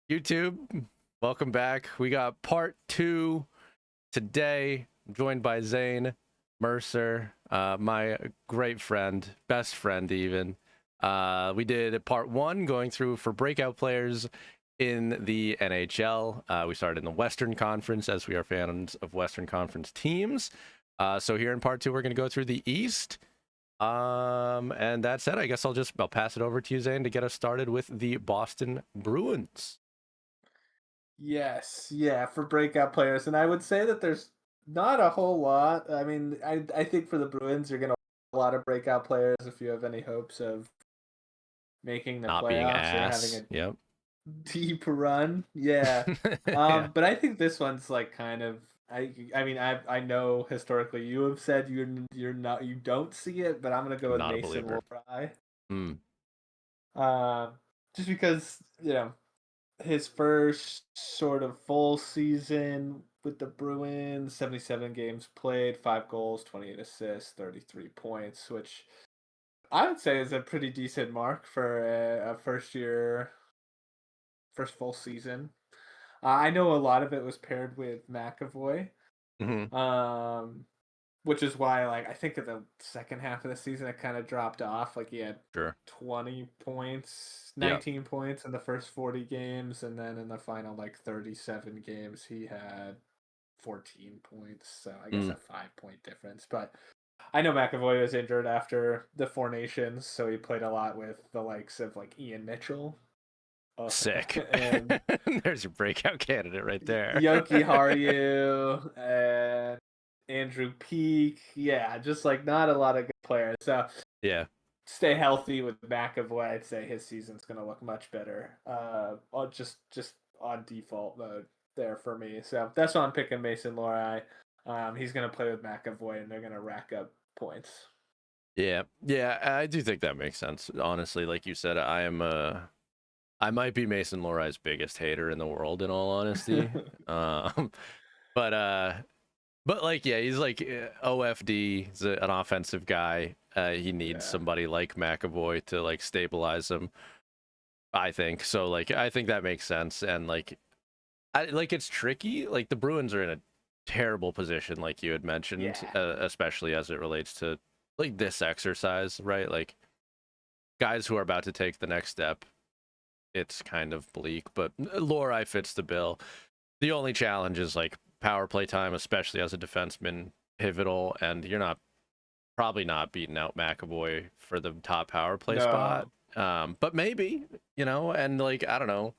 YouTube, welcome back. We got part two today. I'm joined by Zane Mercer, my great friend, best friend even. We did part one going through for breakout players in the NHL. We started in the Western Conference as we are fans of Western Conference teams. So here in part two, we're going to go through the East. And that said, I guess I'll pass it over to you, Zane, to get us started with the Boston Bruins. Yes, yeah, for breakout players. And I would say that there's not a whole lot. I mean, I think for the Bruins, you're going to have a lot of breakout players if you have any hopes of making the Not being playoffs or having ass. a Yep. deep run. Yeah. Yeah. But I think this one's like kind of I mean I know historically you have said you don't see it, but I'm gonna go with Not a Mason believer. Lohrei. Mm. Um, just because his first sort of full season with the Bruins, 77 games played, 5 goals, 28 assists, 33 points, which I would say is a pretty decent mark for a first full season. I know a lot of it was paired with McAvoy, Hmm. um, which is why, like, I think in the second half of the season it kind of dropped off. Like, he had Sure. 20 points, Yeah. 19 points in the first 40 games, and then in the final, like, 37 games, he had 14 points. So I guess Mm. a 5 point difference. But I know McAvoy was injured after the Four Nations, so he played a lot with the likes of, like, Ian Mitchell. Sick. And There's your breakout candidate right there. Yoki Haru and Andrew Peak. Yeah, just like not a lot of good players. So Yeah. stay healthy with McAvoy. I'd say his season's gonna look much better. Just on default mode there for me. So that's why I'm picking Mason Lohrei. He's gonna play with McAvoy and they're gonna rack up points. Yeah. Yeah. I do think that makes sense. Honestly, like you said, I might be Mason Lohrai's biggest hater in the world, in all honesty. Um, but like, yeah, he's like OFD. He's an offensive guy. He needs Yeah. somebody like McAvoy to like stabilize him. I think so. Like, I think that makes sense. And like it's tricky. Like the Bruins are in a terrible position, like you had mentioned, Yeah. especially as it relates to like this exercise, right? Like guys who are about to take the next step. It's kind of bleak, but Lorai fits the bill. The only challenge is like power play time, especially as a defenseman, pivotal, and you're not probably not beating out McAvoy for the top power play spot. No. But maybe, and like I don't know,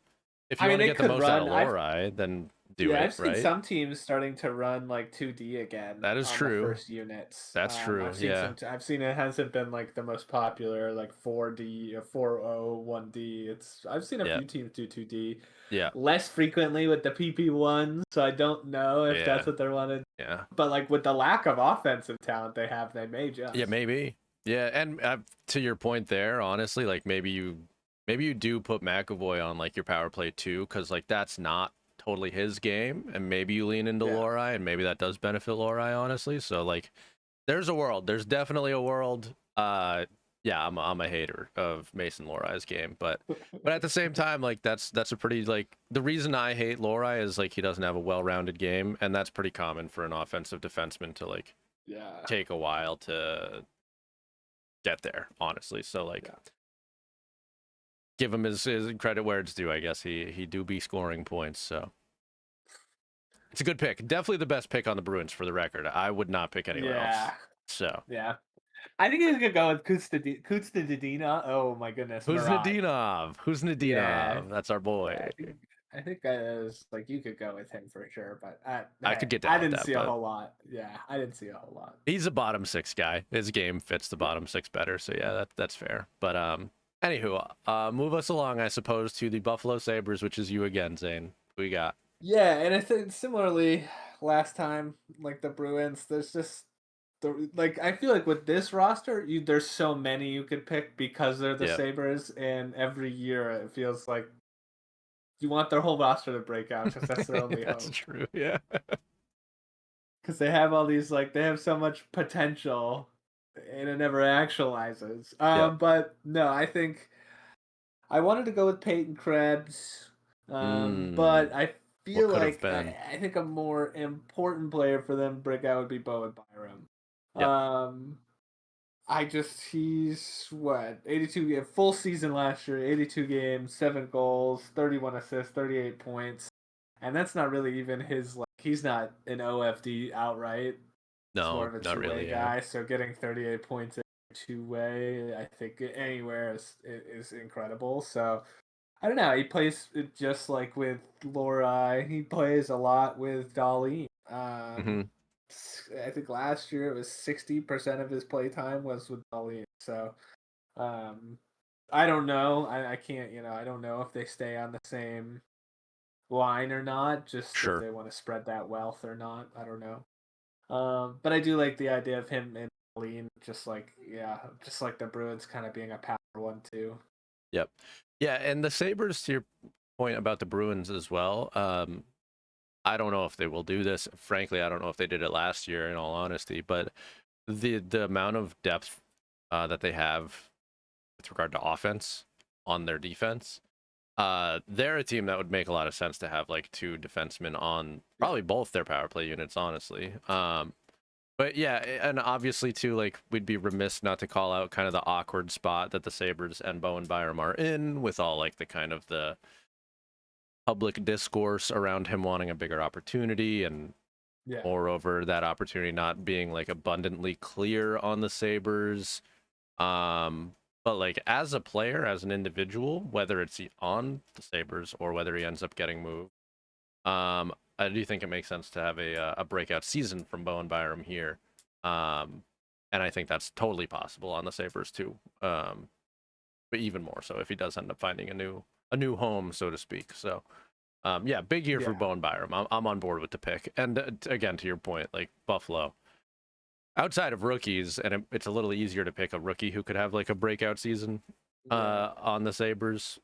if you I mean want to they get the could most out of run. Lorai, then do Yeah, it, I've seen right? some teams starting to run like 2D again That is on the true. first units. That's true. Yeah. I've seen it hasn't been like the most popular, like 4D or 4O 1D. I've seen a Yeah. few teams do 2D Yeah. less frequently with the PP1s, so I don't know if Yeah. that's what they're wanted. Yeah. But like with the lack of offensive talent they have, they may Yeah. just. Maybe. Yeah. And to your point there, honestly, like maybe you do put McAvoy on like your power play too, because like that's not totally his game, and maybe you lean into Yeah. Lorai, and maybe that does benefit Lorai, honestly. So like, there's definitely a world. Yeah, I'm a hater of Mason Lorai's game, but at the same time, like that's a pretty like the reason I hate Lorai is like he doesn't have a well-rounded game, and that's pretty common for an offensive defenseman to like Yeah. take a while to get there, honestly. So like Yeah. give him his credit where it's due. I guess he do be scoring points, so it's a good pick. Definitely the best pick on the Bruins, for the record. I would not pick anyone else. Yeah. So Yeah. I think he's gonna go with Kustadina. Oh my goodness, who's Marat. Nadinov? Who's Yeah, Nadinov? That's our boy. yeah. I think that is like you could go with him for sure, but I could get I down with didn't that, see a but whole lot. Yeah, I didn't see a whole lot. he's a bottom six guy. His game fits the bottom six better, so yeah, that's fair. But anywho, move us along, I suppose, to the Buffalo Sabres, which is you again, Zane. Who we got? Yeah, and I think similarly last time, like the Bruins, there's just I feel like with this roster, there's so many you could pick because they're the Yep. Sabres, and every year it feels like you want their whole roster to break out because that's their only That's hope. true. Yeah. Because they have all these they have so much potential and it never actualizes. Yep. But no, I think I wanted to go with Peyton Krebs. But Mm, I what feel could have like been? I think a more important player for them breakout would be Bowen Byram. Yep. Um, he's what 82 full season last year, 82 games, 7 goals, 31 assists, 38 points, and that's not really even his like he's not an OFD outright. He's more No, of a not two way really. Yeah. guy. So getting 38 points two way, I think anywhere is incredible. So I don't know. He plays just like with Laura. He plays a lot with Darlene. Hmm. I think last year it was 60% of his play time was with Darlene. So um, I don't know. I can't. I don't know if they stay on the same line or not. Just if Sure. they want to spread that wealth or not. I don't know. But I do like the idea of him and Darlene. Just like the Bruins kind of being a power one too. Yep. Yeah, and the Sabres, to your point about the Bruins as well. I don't know if they will do this. Frankly, I don't know if they did it last year, in all honesty. But the amount of depth that they have with regard to offense on their defense, they're a team that would make a lot of sense to have like two defensemen on Yeah. probably both their power play units, honestly. But yeah, and obviously too, like we'd be remiss not to call out kind of the awkward spot that the Sabres and Bowen Byram are in, with all like the kind of the public discourse around him wanting a bigger opportunity, and Yeah. moreover that opportunity not being like abundantly clear on the Sabres. But like as a player, as an individual, whether it's on the Sabres or whether he ends up getting moved, I do think it makes sense to have a breakout season from Bowen Byram here. Um, and I think that's totally possible on the Sabres too. But even more so if he does end up finding a new home, so to speak. So yeah, big year for Yeah. Bowen Byram. I'm on board with the pick. And again, to your point, like Buffalo, outside of rookies, and it's a little easier to pick a rookie who could have like a breakout season Yeah. on the Sabres.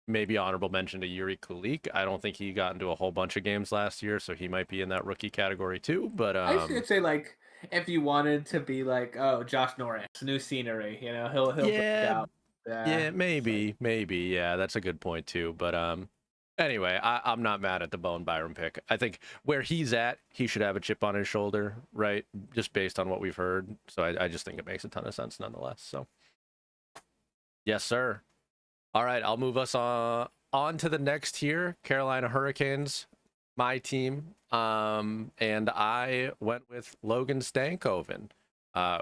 Maybe honorable mention to Yuri Kulik. I don't think he got into a whole bunch of games last year, so he might be in that rookie category too. But I should say like if you wanted to be like, oh, Josh Norris, new scenery, he'll break yeah, out. Yeah. yeah, It's like maybe, yeah, that's a good point too. But anyway, I'm not mad at the Bowen Byram pick. I think where he's at, he should have a chip on his shoulder, right? Just based on what we've heard. So I just think it makes a ton of sense nonetheless. So yes, sir. All right, I'll move us on to the next tier, Carolina Hurricanes, my team. And I went with Logan Stankoven,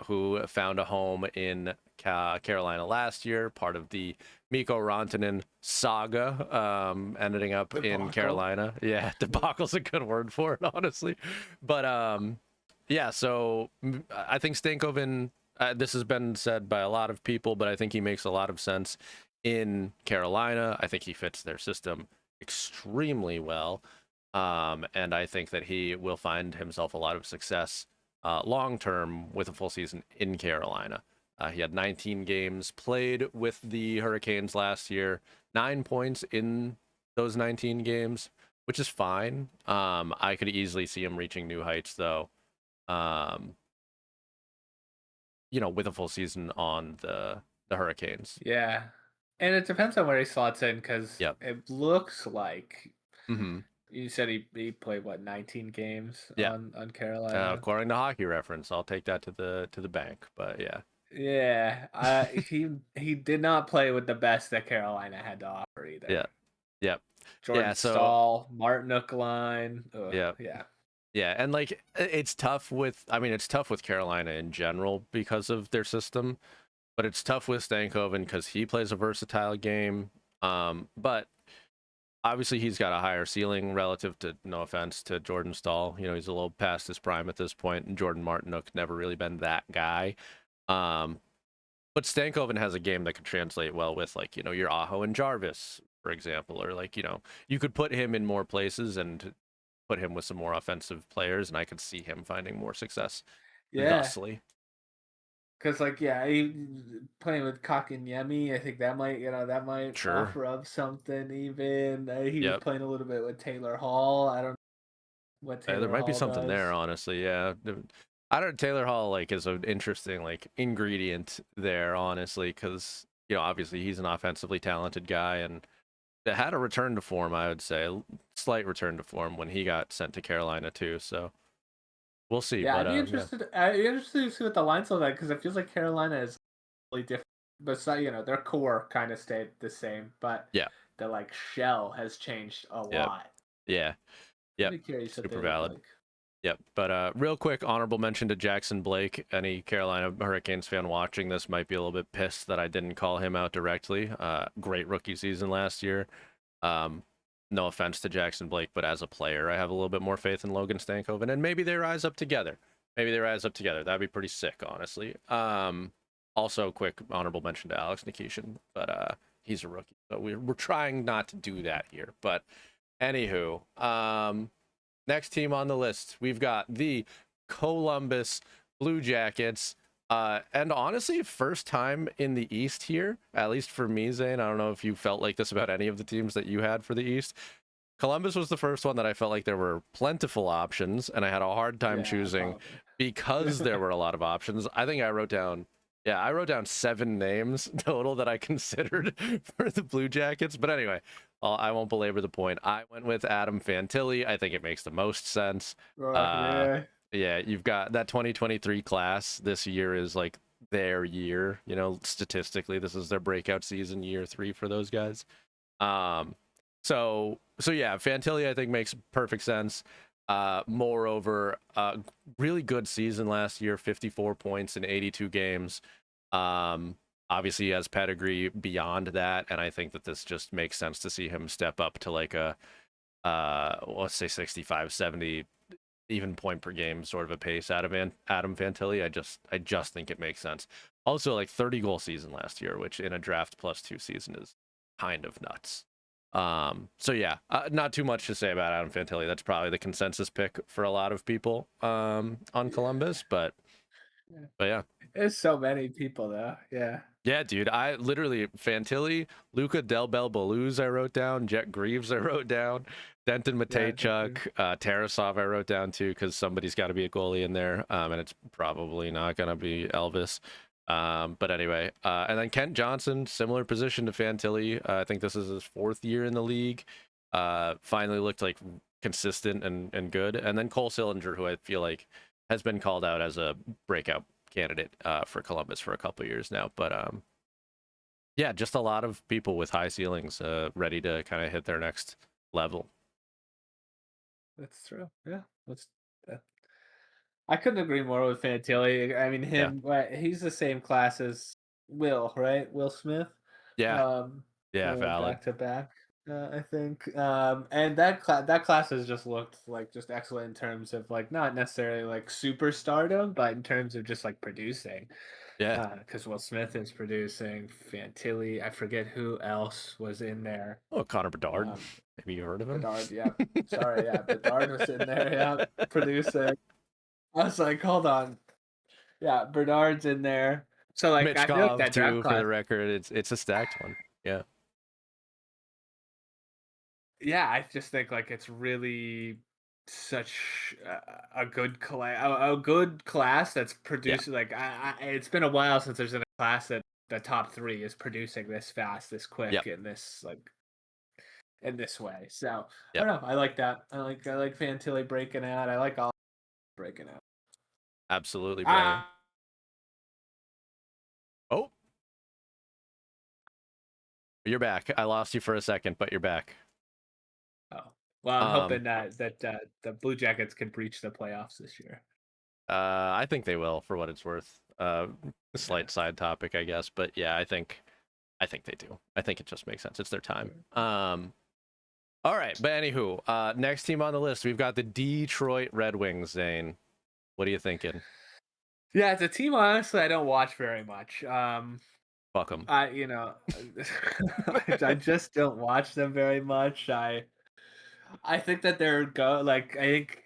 who found a home in Carolina last year, part of the Mikko Rantanen saga, ending up in debacle. Carolina. Yeah, debacle's a good word for it, honestly. But yeah, so I think Stankoven. This has been said by a lot of people, but I think he makes a lot of sense in Carolina. I think he fits their system extremely well. And I think that he will find himself a lot of success long term with a full season in Carolina. He had 19 games played with the Hurricanes last year, 9 points in those 19 games, which is fine. I could easily see him reaching new heights, though. Um, with a full season on the Hurricanes. Yeah. And it depends on where he slots in because Yep. it looks like Mm-hmm. you said he played what 19 games Yeah. on Carolina. According to Hockey Reference, I'll take that to the bank. But yeah, Yeah, he did not play with the best that Carolina had to offer yeah, either. yeah, Jordan yeah. So Stahl, Martin Line. Ugh, yeah, yeah, yeah, and like it's tough with. I mean, it's tough with Carolina in general because of their system, but it's tough with Stankoven because he plays a versatile game. But obviously he's got a higher ceiling relative to, no offense to Jordan Stahl. He's a little past his prime at this point, and Jordan Martinook never really been that guy. Um, But Stankoven has a game that could translate well with, like, your Aho and Jarvis, for example, or like, you could put him in more places and put him with some more offensive players, and I could see him finding more success yeah. thusly. Because he playing with Kakanyemi, I think that might Sure. offer up something. Even he was Yep. playing a little bit with Taylor Hall. I don't know what There Taylor might be Hall something there, does. honestly. Yeah. I don't Taylor Hall like is an interesting like ingredient there, honestly, because obviously he's an offensively talented guy, and it had a return to form, I would say, slight return to form when he got sent to Carolina too. So we'll see. Yeah, But I'd be yeah, interested. I'd be interested to see what the lines look like because it feels like Carolina is really different. But their core kind of stayed the same, but yeah, the like shell has changed a yeah, lot. yeah, I'd yep, be curious what super they look valid. like. Yep. But real quick, honorable mention to Jackson Blake. Any Carolina Hurricanes fan watching this might be a little bit pissed that I didn't call him out directly. Great rookie season last year. Um, no offense to Jackson Blake, but as a player, I have a little bit more faith in Logan Stankoven, and maybe they rise up together. Maybe they rise up together. That'd be pretty sick, honestly. Also, quick honorable mention to Alex Nikishin, but he's a rookie, so we're trying not to do that here. But anywho, next team on the list, we've got the Columbus Blue Jackets. And honestly, first time in the East here, at least for me, Zane. I don't know if you felt like this about any of the teams that you had for the East. Columbus was the first one that I felt like there were plentiful options, and I had a hard time Yeah, choosing probably. because there were a lot of options. I think I wrote down 7 names total that I considered for the Blue Jackets. But anyway, I won't belabor the point. I went with Adam Fantilli. I think it makes the most sense. Uh, Yeah. yeah, you've got that 2023 class. This year is like their year. You know, statistically, this is their breakout season, year 3 for those guys. Um, so yeah, Fantilli I think makes perfect sense. Moreover, really good season last year, 54 points in 82 games. Um, Obviously he has pedigree beyond that, and I think that this just makes sense to see him step up to like a let's say 65, 70 even point per game sort of a pace out of Adam Fantilli. I just think it makes sense. Also, like 30 goal season last year, which in a draft plus 2 season is kind of nuts. So yeah, not too much to say about Adam Fantilli. That's probably the consensus pick for a lot of people on Yeah. Columbus, but yeah. There's so many people though. Yeah. Yeah, dude. I literally Fantilli, Luca Del Bel Baluz I wrote down, Jet Greaves I wrote down, Denton Yeah, definitely. Mateychuk, Tarasov I wrote down too because somebody's got to be a goalie in there, and it's probably not gonna be Elvis. But anyway, and then Kent Johnson, similar position to Fantilli. I think this is his 4th year in the league. Finally looked like consistent and good. And then Cole Sillinger, who I feel like has been called out as a breakout candidate for Columbus for a couple years now. But yeah, just a lot of people with high ceilings ready to kind of hit their next level. That's true. Yeah. Uh, I couldn't agree more with Fantilli. I mean, Yeah, he's the same class as Will, right? Will Smith. yeah, Um, yeah, valid. Back to back, I think. And that class has just looked like just excellent in terms of like not necessarily like superstardom, but in terms of just like producing. Yeah. Because Will Smith is producing, Fantilli. I forget who else was in there. Oh, Connor Bedard. Um, Maybe you heard of him? Bedard, yeah. Sorry, yeah, Bedard was in there, yeah, producing. I was like, hold on. Yeah, Bernard's in there. So like I feel like Mitchkov that draft too, for class. the record. It's a stacked one. Yeah. Yeah, I just think like it's really such a good a good class that's Yeah. producing like it's been a while since there's been a class that the top 3 is producing this fast, this quick, Yep. and this like in this way. So I Yep. don't know. I like that. I like Fantilli breaking out. I like all breaking out. Absolutely, brother. Ah, Oh, you're back. I lost you for a second, but you're back. oh. Well, I'm Um, hoping that the Blue Jackets can breach the playoffs this year. I think they will, for what it's worth. A Yeah. slight side topic, I guess, but yeah, I think they do. I think it just makes sense. It's their time. Sure. All right, but anywho, next team on the list, we've got the Detroit Red Wings. Zane, what are you thinking? Yeah, it's a team honestly I don't watch very much. Fuck them. I you know I just don't watch them very much. I think that I think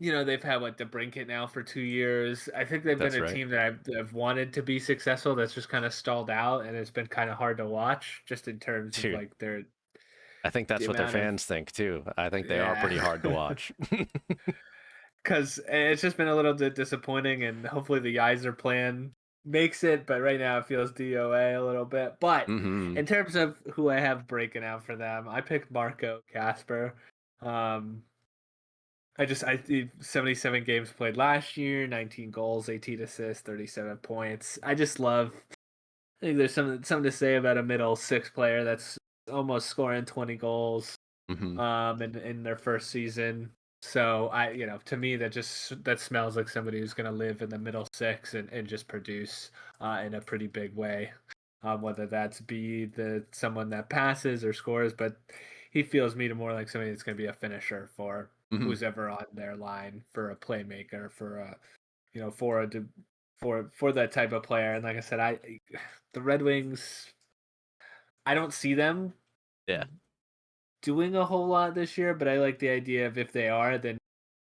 they've had what the Brinket now for 2 years. I think they've been That's a right. team that I've wanted to be successful. That's just kind of stalled out, and it's been kind of hard to watch, just in terms of Dude, like their I think the that's what their amount of fans think too. I think they are yeah, pretty hard to watch. because it's just been a little bit disappointing, and hopefully the Yzer plan. makes it, but right now it feels DOA a little bit. But Mm-hmm. in terms of who I have breaking out for them, I picked Marco Casper. Um, I 77 games played last year, 19 goals, 18 assists, 37 points. I just love. I think there's something to say about a middle six player that's almost scoring 20 goals Mm-hmm. in their first season. So to me that smells like somebody who's going to live in the middle six and just produce in a pretty big way. Whether that's be the someone that passes or scores, but he feels me to more like somebody that's going to be a finisher for Mm-hmm. who's ever on their line, for a playmaker, for a for for that type of player. And like I said, the Red Wings, I don't see them Yeah. doing a whole lot this year, but I like the idea of if they are, then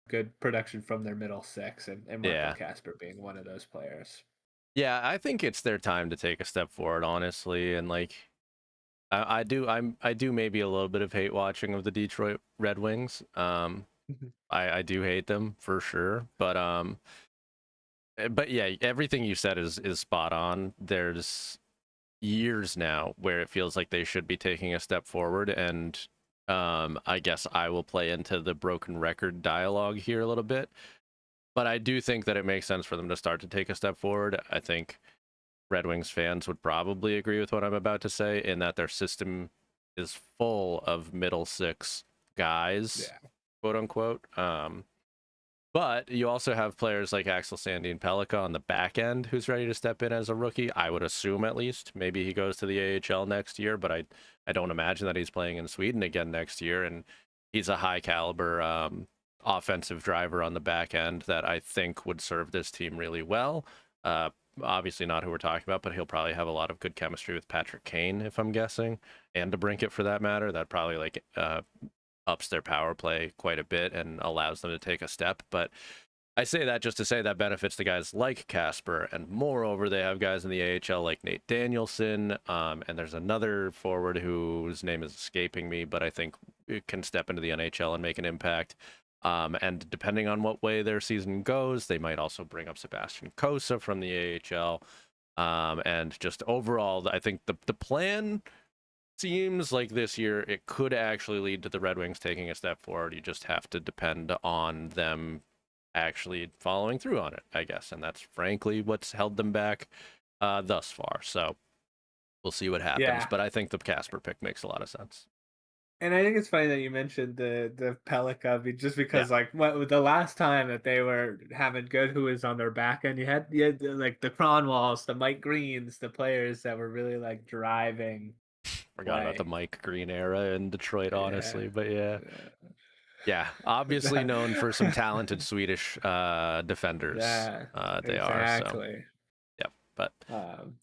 good production from their middle six, and Marco Yeah. Casper being one of those players. Yeah, I think it's their time to take a step forward, honestly, and like I do maybe a little bit of hate watching of the Detroit Red Wings. I do hate them for sure, but yeah, everything you said is spot on. There's years now where it feels like they should be taking a step forward, and I guess I will play into the broken record dialogue here a little bit, but I do think that it makes sense for them to start to take a step forward. I think Red Wings fans would probably agree with what I'm about to say in that their system is full of middle six guys, Yeah, quote unquote. But you also have players like Axel Sandin Pellikka on the back end who's ready to step in as a rookie. I would assume at least. Maybe he goes to the AHL next year, but I don't imagine that he's playing in Sweden again next year. And he's a high caliber offensive driver on the back end that I think would serve this team really well. Uh, Obviously not who we're talking about, but he'll probably have a lot of good chemistry with Patrick Kane, if I'm guessing, and DeBrincat for that matter. That probably ups their power play quite a bit and allows them to take a step. But I say that just to say that benefits the guys like Casper, and moreover, they have guys in the AHL like Nate Danielson, and there's another forward whose name is escaping me, but I think it can step into the NHL and make an impact. And depending on what way their season goes, they might also bring up Sebastian Kosa from the AHL. And just overall, I think the plan seems like this year it could actually lead to the Red Wings taking a step forward. You just have to depend on them actually following through on it, I guess. And that's frankly what's held them back thus far. So we'll see what happens. yeah. But I think the Casper pick makes a lot of sense. And I think it's funny that you mentioned the Pelika, just Yeah, because like the last time that they were having good who was on their back end, you had like the Cronwalls, the Mike Greens, the players that were really like driving forgot about the play. Mike Green era in Detroit, Yeah. honestly. But yeah, Yeah. yeah, obviously known for some talented Swedish defenders. Yeah, They are. So, exactly. yeah. But, Um,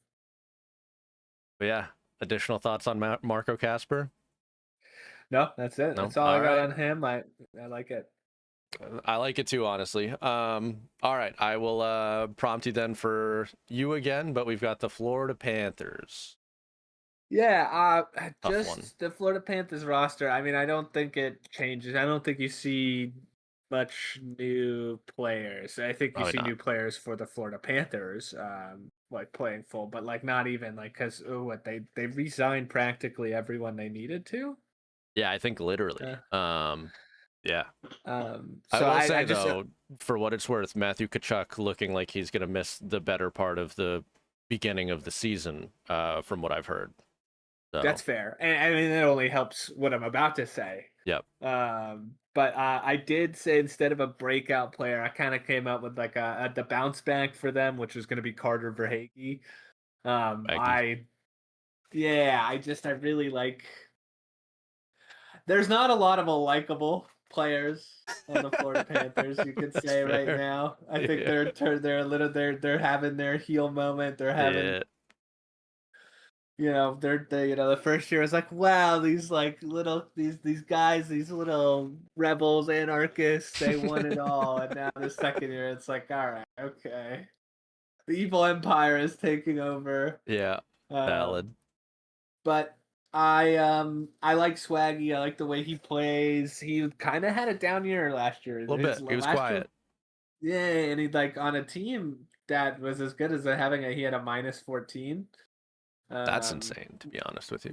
but yeah, additional thoughts on Marco Casper? no, that's it. No? That's all I All got right. on him. I like it. I like it too, honestly. All right, I will prompt you then for you again, but we've got the Florida Panthers. Yeah, Tough one. just the Florida Panthers roster. I mean, I don't think it changes. I don't think you see much new players. I think you Probably see not. new players for the Florida Panthers, like playing full, but like not even like because what they re-signed practically everyone they needed to. Yeah, I think literally. Uh, Yeah. I so will I say just though, for what it's worth, Matthew Kachuk looking like he's gonna miss the better part of the beginning of the season, from what I've heard. That's So, fair, and I mean it only helps what I'm about to say. yep. But I did say instead of a breakout player, I kind of came up with like the bounce back for them, which was going to be Carter Verhaeghe. Aggie. I yeah, I really like. There's not a lot of likable players on the Florida Panthers. You could That's say right fair. now. I think Yeah. they're a little they're having their heel moment. They're having Yeah. the first year was like, wow, these like little these guys, these little rebels, anarchists, they won it all. And now the second year it's like, all right, okay. The evil empire is taking over. Yeah. Um Valid. but I like Swaggy. I like the way he plays. He kind of had a down year last year. A little His bit. He was last year, quiet. yeah, and he like on a team that was as good as he had a minus 14. That's Um, insane, to be honest with you.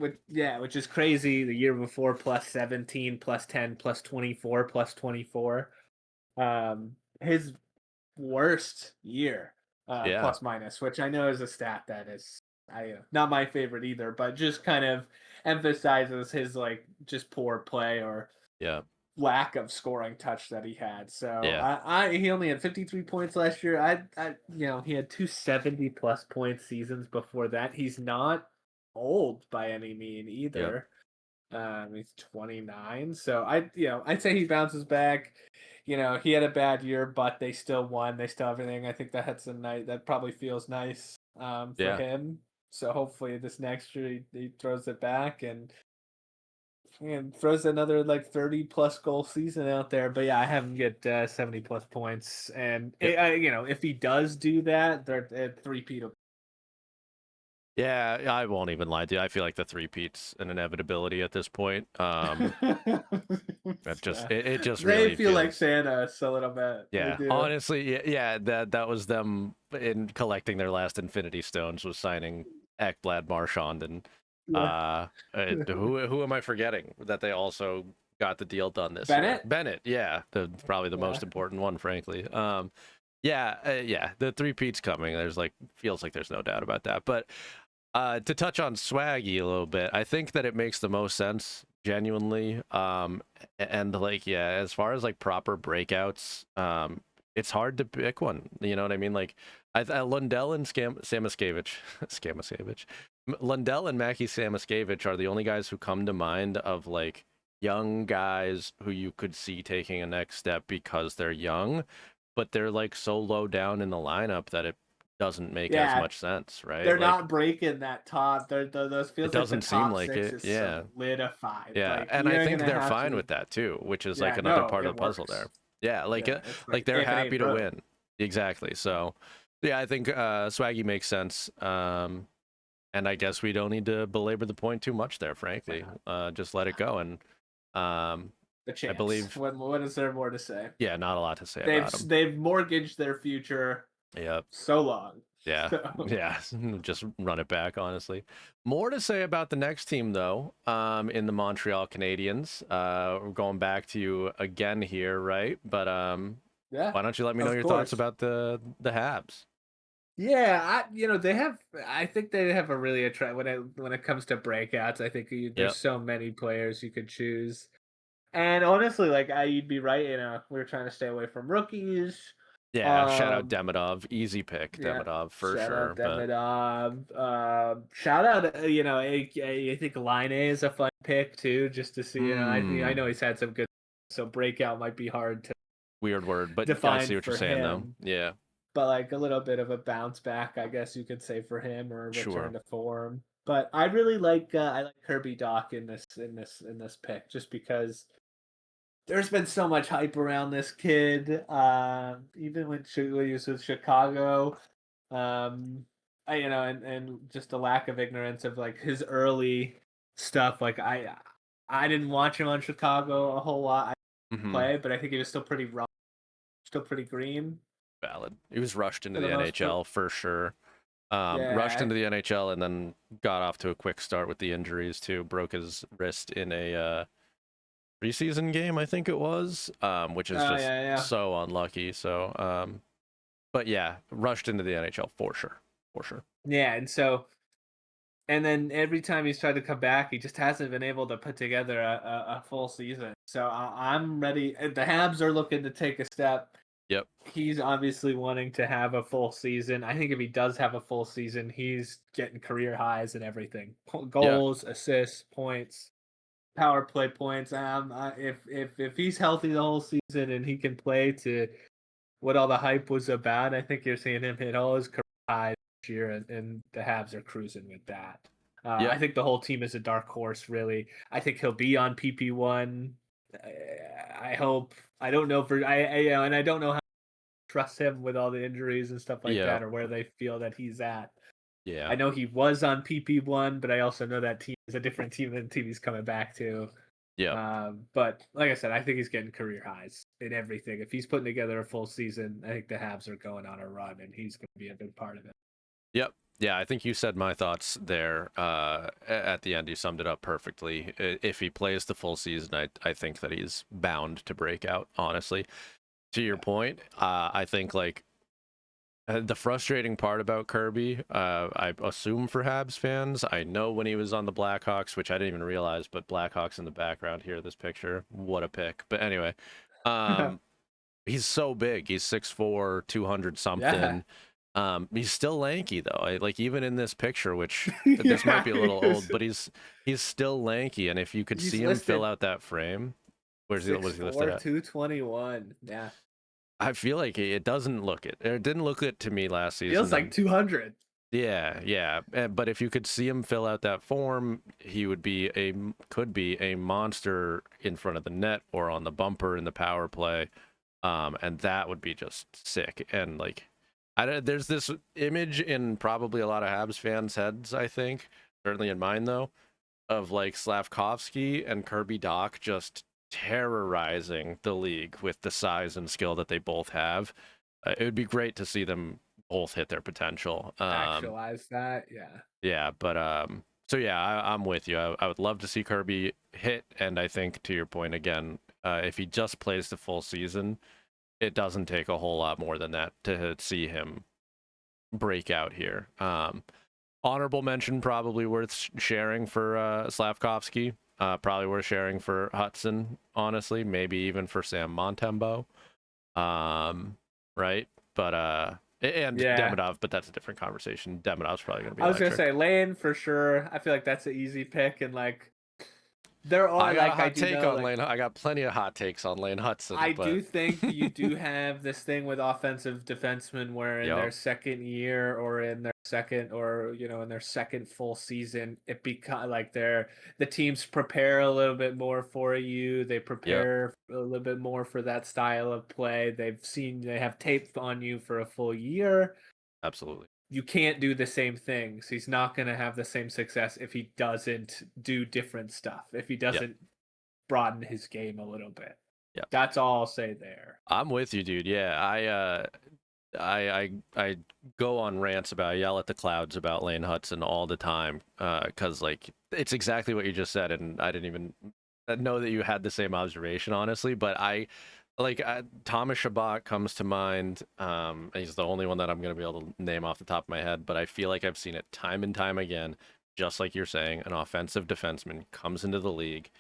which is crazy. The year before, plus 17, plus 10, plus 24, plus 24. His worst year, Yeah, plus minus, which I know is a stat that is not my favorite either, but just kind of emphasizes his like just poor play or yeah, lack of scoring touch that he had. So yeah, he only had 53 points last year. He had 270 plus point seasons before that. He's not old by any mean yeah, either. He's 29, so I'd say he bounces back. He had a bad year, but they still won. They still have everything. I think that's a night that probably feels nice for yeah. him. So hopefully this next year he throws it back and throws another like 30 plus goal season out there. But yeah, I have him get 70 plus points, and Yep. if he does do that, they're at three-peat. Yeah, I won't even lie to you. I feel like the three-peat's an inevitability at this point. It just They really feel like feels. Santa a little bit. They Yeah, do. honestly, yeah, that was them in collecting their last Infinity Stones, was signing Ekblad, Marchand, and Yeah. who am I forgetting that they also got the deal done this year? Bennett? Bennett, yeah, probably the Yeah. most important one, frankly. Yeah, yeah, the three-peat's coming. There's like feels like there's no doubt about that. But to touch on Swaggy a little bit, I think that it makes the most sense, genuinely. And like, yeah, as far as like proper breakouts, it's hard to pick one. You know what I mean? Like, Lundell and Samaskevich, Skamaskevich, Lundell and Mackie Samaskevich are the only guys who come to mind of like young guys who you could see taking a next step because they're young, but they're like so low down in the lineup that it doesn't make as Yeah. much sense, right? They're Like, not breaking that top. Those it feels like the doesn't seem top like six it. is Yeah. solidified. Yeah. Like And I you're think gonna they're have fine to. with that too, which is like Yeah, another no, part of it the puzzle there. works. Yeah, Yeah, it's like like they're if it happy ain't to broke. win. Exactly. So, yeah, I think Swaggy makes sense. And I guess we don't need to belabor the point too much there, frankly. Just let it go. And The I champs. believe, What is there more to say? yeah, not a lot to say They've about him. they've mortgaged their future Yep. so long. Yeah, So, yeah, just run it back, honestly. More to say about the next team, though, in the Montreal Canadiens. We're going back to you again here, right? But yeah, why don't you let me know of your thoughts course. about the Habs? Yeah, they have. I think they have a really attract when it comes to breakouts. I think there's Yep. so many players you could choose, and honestly, like you'd be right. We're trying to stay away from rookies. Yeah, shout out Um, Demidov. Easy pick, yeah, Demidov, for shout out sure. But Demidov. Shout out. I think Line A is a fun pick too, just to see. I hmm, know he's had some good. So breakout might be hard to weird word, but I define see what you're for saying, though. him. Yeah, But like a little bit of a bounce back, I guess you could say for him, or a return sure. to form. But I really like I like Kirby Doc in this pick just because there's been so much hype around this kid. Even when he was with Chicago, and just the lack of ignorance of like his early stuff. Like I didn't watch him on Chicago a whole lot. I Hmm. play, but I think he was still pretty raw, still pretty green Valid. He was rushed into for the the most part. NHL for sure. Rushed Yeah, into the NHL and then got off to a quick start with the injuries too. Broke his wrist in a preseason game, I think it was, which is oh just yeah, yeah, so unlucky. So, but yeah, rushed into the NHL for sure, for sure. yeah. And then every time he's tried to come back, he just hasn't been able to put together a full season. So I'm ready. The Habs are looking to take a step. Yep. He's obviously wanting to have a full season. I think if he does have a full season, he's getting career highs and everything: Yeah. goals, assists, points, power play points. If he's healthy the whole season and he can play to what all the hype was about, I think you're seeing him hit all his career highs this year, and the Habs are cruising with that. I Yep. think the whole team is a dark horse, really. I think he'll be on PP1. I hope. I don't know and I don't know how to trust him with all the injuries and stuff like Yeah. that, or where they feel that he's at. Yeah. I know he was on PP1, but I also know that team is a different team than the team he's coming back to. Yeah. But like I said, I think he's getting career highs in everything. If he's putting together a full season, I think the Habs are going on a run, and he's going to be a big part of it. Yep. Yeah, I think you said my thoughts there. At the end, you summed it up perfectly. If he plays the full season, I think that he's bound to break out. Honestly, to your point, I think like the frustrating part about Kirby, I assume for Habs fans, I know when he was on the Blackhawks, which I didn't even realize, but Blackhawks in the background here, this picture, what a pick. But anyway, um, he's so big. He's 6'4", 200 Yeah, something. He's still lanky though. Like even in this picture, which this might yeah, be a little old, but he's still lanky. And if you could he's see him fill listed out that frame, where's he listed 6'4", at? 221. Yeah, I feel like it doesn't look it. It didn't look it to me last feels season. like And 200. yeah, yeah. But if you could see him fill out that form, he could be a monster in front of the net or on the bumper in the power play. And that would be just sick. And like, there's this image in probably a lot of Habs fans' heads, I think, certainly in mine though, of like Slavkovsky and Kirby Doc just terrorizing the league with the size and skill that they both have. It would be great to see them both hit their potential. Actualize that. Yeah. Yeah, but so yeah, I'm with you. I would love to see Kirby hit, and I think to your point again, if he just plays the full season, it doesn't take a whole lot more than that to see him break out here. Honorable mention probably worth sharing for Slavkovsky. Probably worth sharing for Hudson, honestly. Maybe even for Sam Montembeau. Right? But and Yeah. Demidov, but that's a different conversation. Demidov's probably going to be I was gonna electric. say Lane for sure. I feel like that's an easy pick, and like there are I got a like I hot do take know on like Lane. I got plenty of hot takes on Lane Hudson, I but do think you do have this thing with offensive defensemen where in their yep, second year or in their second or in their second full season, it become like the teams prepare a little bit more for you. They yep, prepare a little bit more for that style of play. They have tape on you for a full year. absolutely. You can't do the same things. He's not going to have the same success if he doesn't do different stuff. If he Yep, doesn't broaden his game a little bit. yep. That's all I'll say there. I'm with you, dude. Yeah, I go on rants I yell at the clouds about Lane Hudson all the time, because like it's exactly what you just said, and I didn't even know that you had the same observation, honestly. But Thomas Shabbat comes to mind. He's the only one that I'm gonna be able to name off the top of my head, but I feel like I've seen it time and time again. Just like you're saying, an offensive defenseman comes into the league,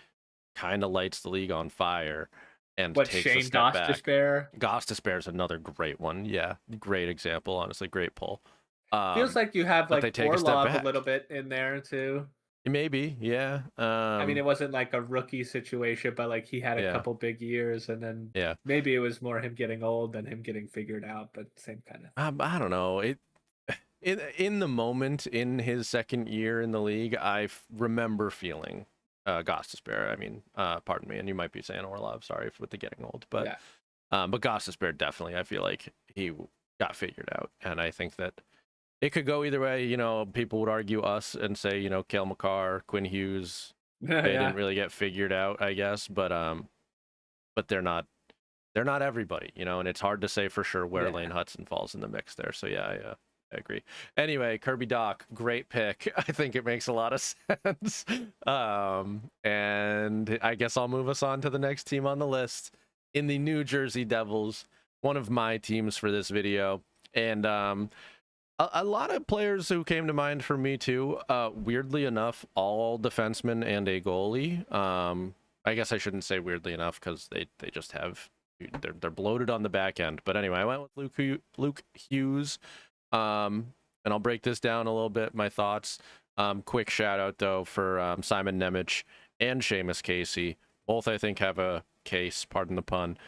kind of lights the league on fire, and What takes a Shane step Goss back. despair Goss Despair is another great one. Yeah, great example. Honestly, great pull. feels like you have But they like take a step Orlov a back. little bit in there too. Maybe, yeah. I mean, it wasn't like a rookie situation, but like he had a Yeah, couple big years, and then yeah. maybe it was more him getting old than him getting figured out. But same kind of thing. I don't know. In the moment in his second year in the league, remember feeling Goss Despair. I mean, pardon me, and you might be saying Orlov. Sorry with the getting old, Yeah, but Goss Despair definitely. I feel like he got figured out, and I think that it could go either way. People would argue us and say, Cale Makar, Quinn Hughes, they didn't yeah, really get figured out, I guess, but they're not everybody, and it's hard to say for sure where yeah. Lane Hudson falls in the mix there. So yeah, I agree. Anyway, Kirby Doc, great pick. I think it makes a lot of sense. And I guess I'll move us on to the next team on the list in the New Jersey Devils, one of my teams for this video. And a lot of players who came to mind for me too. Weirdly enough, all defensemen and a goalie. I guess I shouldn't say weirdly enough because they just have they're bloated on the back end. But anyway, I went with Luke Hughes. And I'll break this down a little bit. My thoughts. Quick shout out though for Simon Nemec and Seamus Casey. Both I think have a case. Pardon the pun.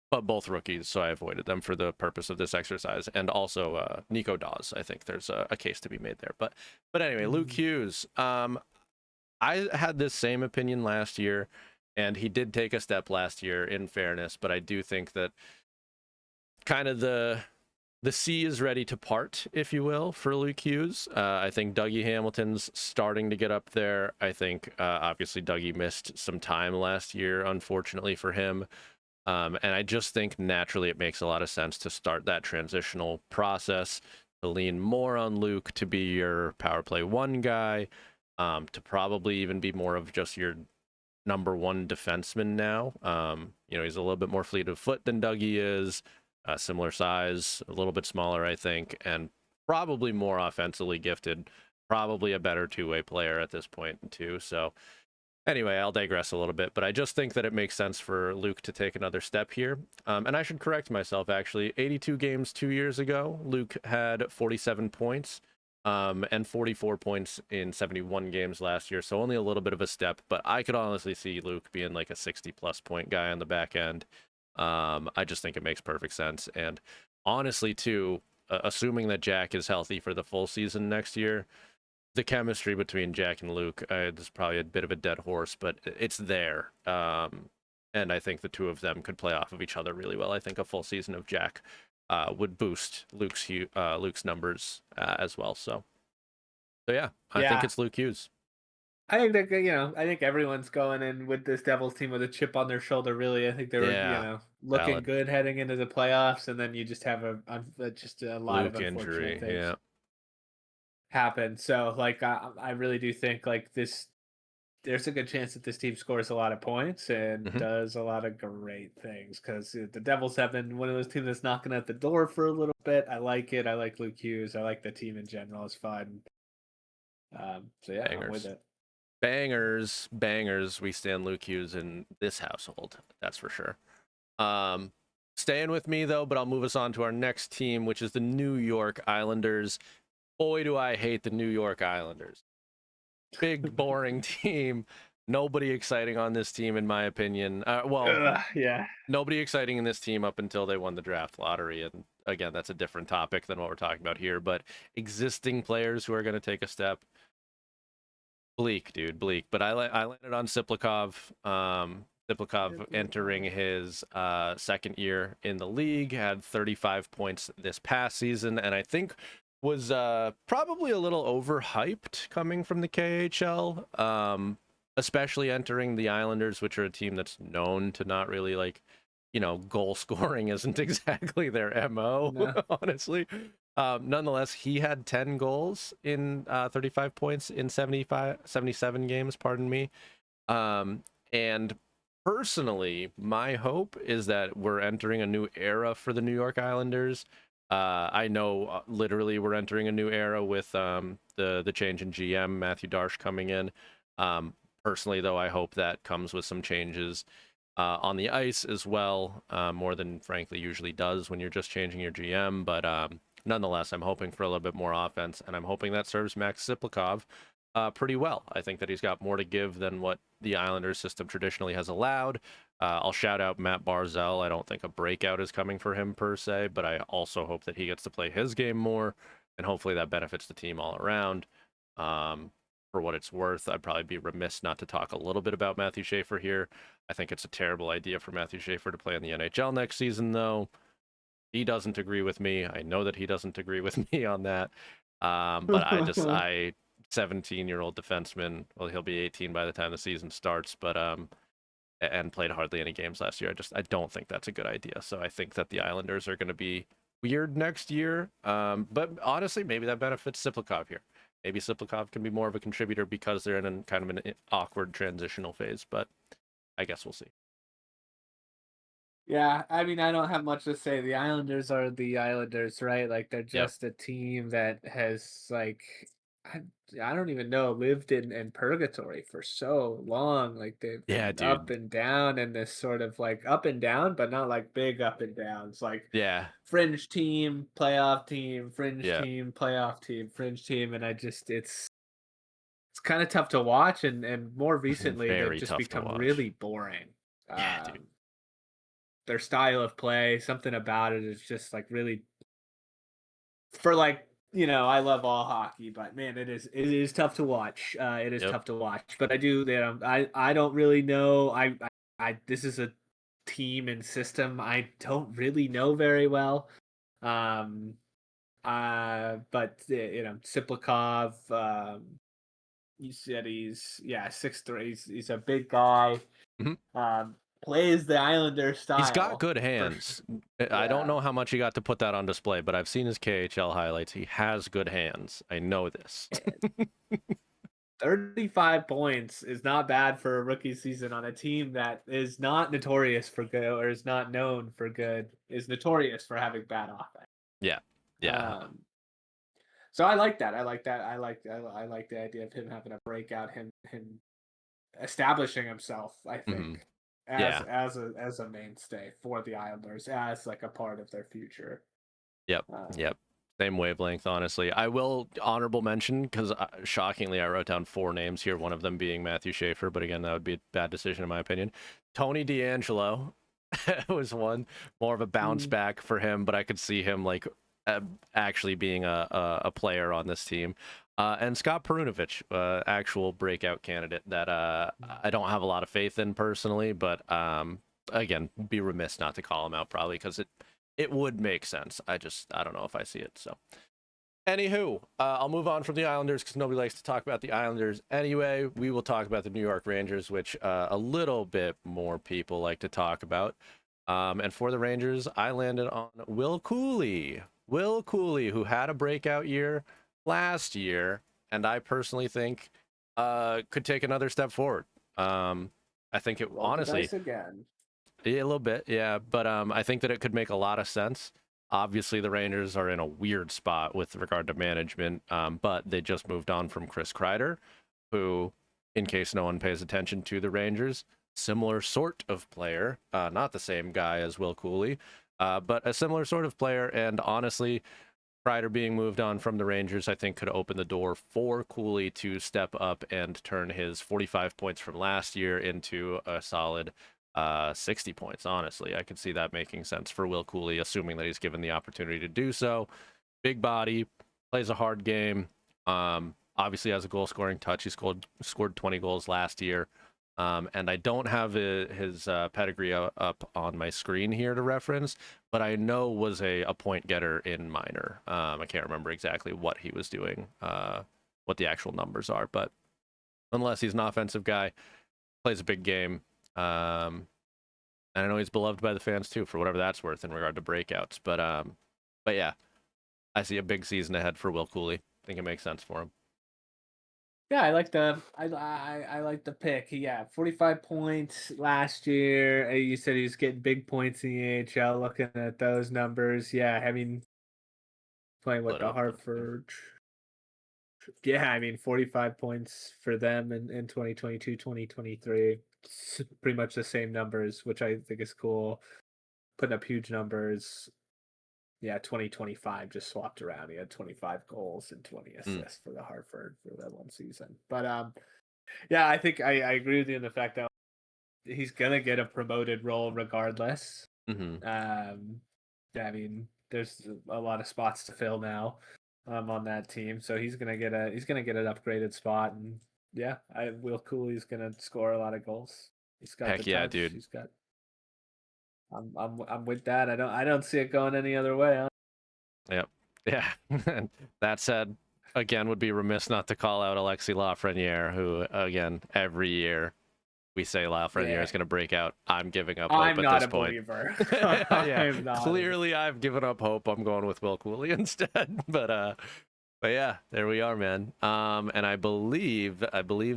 But both rookies, so I avoided them for the purpose of this exercise. And also Nico Dawes, I think there's a case to be made there. But anyway, Luke Mm. Hughes. I had this same opinion last year, and he did take a step last year, in fairness. But I do think that kind of the the sea is ready to part, if you will, for Luke Hughes. I think Dougie Hamilton's starting to get up there. I think obviously Dougie missed some time last year, unfortunately for him. And I just think naturally it makes a lot of sense to start that transitional process, to lean more on Luke to be your power play one guy, to probably even be more of just your number one defenseman now. He's a little bit more fleet of foot than Dougie is, similar size, a little bit smaller, I think, and probably more offensively gifted, probably a better two-way player at this point, too. So, anyway, I'll digress a little bit, but I just think that it makes sense for Luke to take another step here. And I should correct myself, actually. 82 games 2 years ago, Luke had 47 points and 44 points in 71 games last year. So only a little bit of a step, but I could honestly see Luke being like a 60-plus point guy on the back end. I just think it makes perfect sense. And honestly, too, assuming that Jack is healthy for the full season next year, the chemistry between Jack and Luke is probably a bit of a dead horse, but it's there. And I think the two of them could play off of each other really well. I think a full season of Jack would boost Luke's numbers as well. So yeah, I think Yeah. it's Luke Hughes. I think that I think everyone's going in with this Devils team with a chip on their shoulder. Really, I think they were Yeah, looking valid. good heading into the playoffs, and then you just have just a lot of Luke unfortunate injury. things Yeah. happen. So like I really do think like this. There's a good chance that this team scores a lot of points and Hmm. does a lot of great things because the Devils have been one of those teams that's knocking at the door for a little bit. I like it. I like Luke Hughes. I like the team in general. It's fun. So yeah, I'm with Bangers. it. Bangers. Bangers. We stand Luke Hughes in this household. That's for sure. Um, Staying with me though, but I'll move us on to our next team, which is the New York Islanders. Boy, do I hate the New York Islanders. Big, boring team. Nobody exciting on this team, in my opinion. Yeah. Nobody exciting in this team up until they won the draft lottery. And again, that's a different topic than what we're talking about here. But existing players who are going to take a step, bleak, dude, bleak. But I landed on Siplikov. Siplikov entering his second year in the league, had 35 points this past season, and I think was probably a little overhyped coming from the KHL, especially entering the Islanders, which are a team that's known to not really goal scoring isn't exactly their MO, No. honestly. Nonetheless, he had 10 goals in 35 points in 77 games, pardon me. And personally, my hope is that we're entering a new era for the New York Islanders. I know literally we're entering a new era with the change in GM, Matthew Darsh coming in. Personally, though, I hope that comes with some changes on the ice as well, more than frankly usually does when you're just changing your GM. But nonetheless, I'm hoping for a little bit more offense, and I'm hoping that serves Max Siplikov pretty well. I think that he's got more to give than what the Islanders system traditionally has allowed. I'll shout out Matt Barzell. I don't think a breakout is coming for him per se, but I also hope that he gets to play his game more, and hopefully that benefits the team all around. For what it's worth, I'd probably be remiss not to talk a little bit about Matthew Schaefer here. I think it's a terrible idea for Matthew Schaefer to play in the NHL next season, though. He doesn't agree with me. I know that he doesn't agree with me on that. But I 17-year-old defenseman. Well, he'll be 18 by the time the season starts, but and played hardly any games last year. I don't think that's a good idea. So I think that the Islanders are going to be weird next year. But honestly, maybe that benefits Siplikov here. Maybe Siplikov can be more of a contributor because they're in kind of an awkward transitional phase. But I guess we'll see. Yeah, I mean, I don't have much to say. The Islanders are the Islanders, right? Like they're Yep. just a team that has I, I don't even know, lived in purgatory for so long. Like they've Yeah, been up dude. and down and this sort of like up and down, but not like big up and downs. Like Yeah. fringe team, playoff team, fringe Yeah. team, playoff team, fringe team, and I just it's kind of tough to watch and more recently they've Very just tough to become watch. really boring. Yeah, dude. Their style of play, something about it is just like really for like I love all hockey, but man, it is tough to watch. It is Yep. tough to watch, but I do. I don't really know. I this is a team and system I don't really know very well. But Siplikov, you said he's 6'3". He's a big guy. Mhm. Plays the Islander He's got style good for hands. I don't yeah. know how much he got to put that on display, but I've seen his KHL highlights. He has good hands. I know this. 35 points is not bad for a rookie season on a team that is not notorious for good or is not known for good, is notorious for having bad offense. Yeah. Yeah. Um, so I like that. I like that. I like the idea of him having a breakout, him establishing himself, I Hmm. think, Yeah. as a mainstay for the Islanders, as like a part of their future. Yep. Um, Yep. Same wavelength, honestly. I will honorable mention because shockingly, I wrote down 4 names here, one of them being Matthew Schaefer, but again, that would be a bad decision in my opinion. Tony D'Angelo was one, more of a bounce mm, back for him, but I could see him like uh, actually being a player on this team. And Scott Perunovich, actual breakout candidate that I don't have a lot of faith in personally, but again, be remiss not to call him out probably because it would make sense. I don't know if I see it. So, anywho, I'll move on from the Islanders because nobody likes to talk about the Islanders anyway. We will talk about the New York Rangers, which a little bit more people like to talk about. And for the Rangers, I landed on Will Cooley. Will Cooley, who had a breakout year last year, and I personally think could take another step forward. I think it roll the honestly dice again. yeah, a little bit, yeah. But I think that it could make a lot of sense. Obviously, the Rangers are in a weird spot with regard to management, but they just moved on from Chris Kreider, who, in case no one pays attention to the Rangers, similar sort of player, not the same guy as Will Cooley, but a similar sort of player. And honestly, Kreider being moved on from the Rangers, I think, could open the door for Cooley to step up and turn his 45 points from last year into a solid 60 points. Honestly, I could see that making sense for Will Cooley, assuming that he's given the opportunity to do so. Big body, plays a hard game. Obviously has a goal scoring touch. He scored 20 goals last year. And I don't have his pedigree up on my screen here to reference, but I know was a point getter in minor. I can't remember exactly what he was doing, what the actual numbers are, but unless he's an offensive guy, plays a big game. And I know he's beloved by the fans too, for whatever that's worth in regard to breakouts. But yeah, I see a big season ahead for Will Cooley. I think it makes sense for him. Yeah, I like the pick. Yeah, 45 points last year. You said he was getting big points in the AHL. Looking at those numbers, yeah, I mean, playing Pull with it the up really quick. Hartford. Yeah, I mean, 45 points for them in 2022, 2023. It's pretty much the same numbers, which I think is cool. Putting up huge numbers. Yeah, 2025 just swapped around. He had 25 goals and 20 Mm, assists for the Hartford for that one season. But yeah, I think I agree with you in the fact that he's gonna get a promoted role regardless. mm-hmm. Um, I mean, there's a lot of spots to fill now, on that team, so he's gonna get an upgraded spot, and yeah, I Will Cooley's gonna score a lot of goals. He's got the Heck yeah, touch. dude. He's got. I'm with that. I don't see it going any other way. Yep. Yeah. That said, again, would be remiss not to call out Alexis Lafreniere, who, again, every year we say Lafreniere Yeah, is going to break out. I'm giving up hope I'm at not this a point. believer. Yeah, I'm not. clearly I've given up hope. I'm going with Will Cooley instead. But yeah, there we are, man. And I believe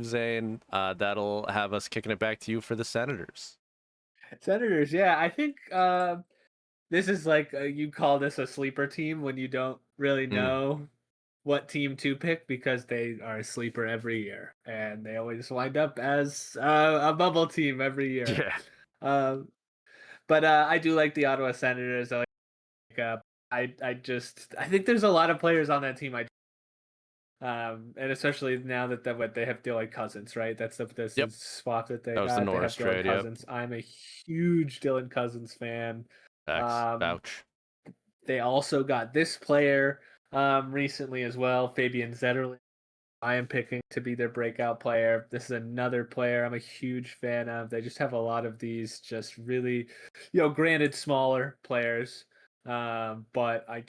Zane, that'll have us kicking it back to you for the Senators. Senators, yeah, I think this is like you call this a sleeper team when you don't really Mm. know what team to pick because they are a sleeper every year and they always wind up as a bubble team every year. Yeah. Um, but I do like the Ottawa Senators. I think there's a lot of players on that team. And especially now that what they have Dylan Cousins, right? That's the Yep. swap that they That was the got. They Norris have Dylan trade. Yep. Cousins. I'm a huge Dylan Cousins fan. Facts. Um, Vouch. they also got this player recently as well, Fabian Zetterlund. I am picking to be their breakout player. This is another player I'm a huge fan of. They just have a lot of these just really, granted smaller players, But I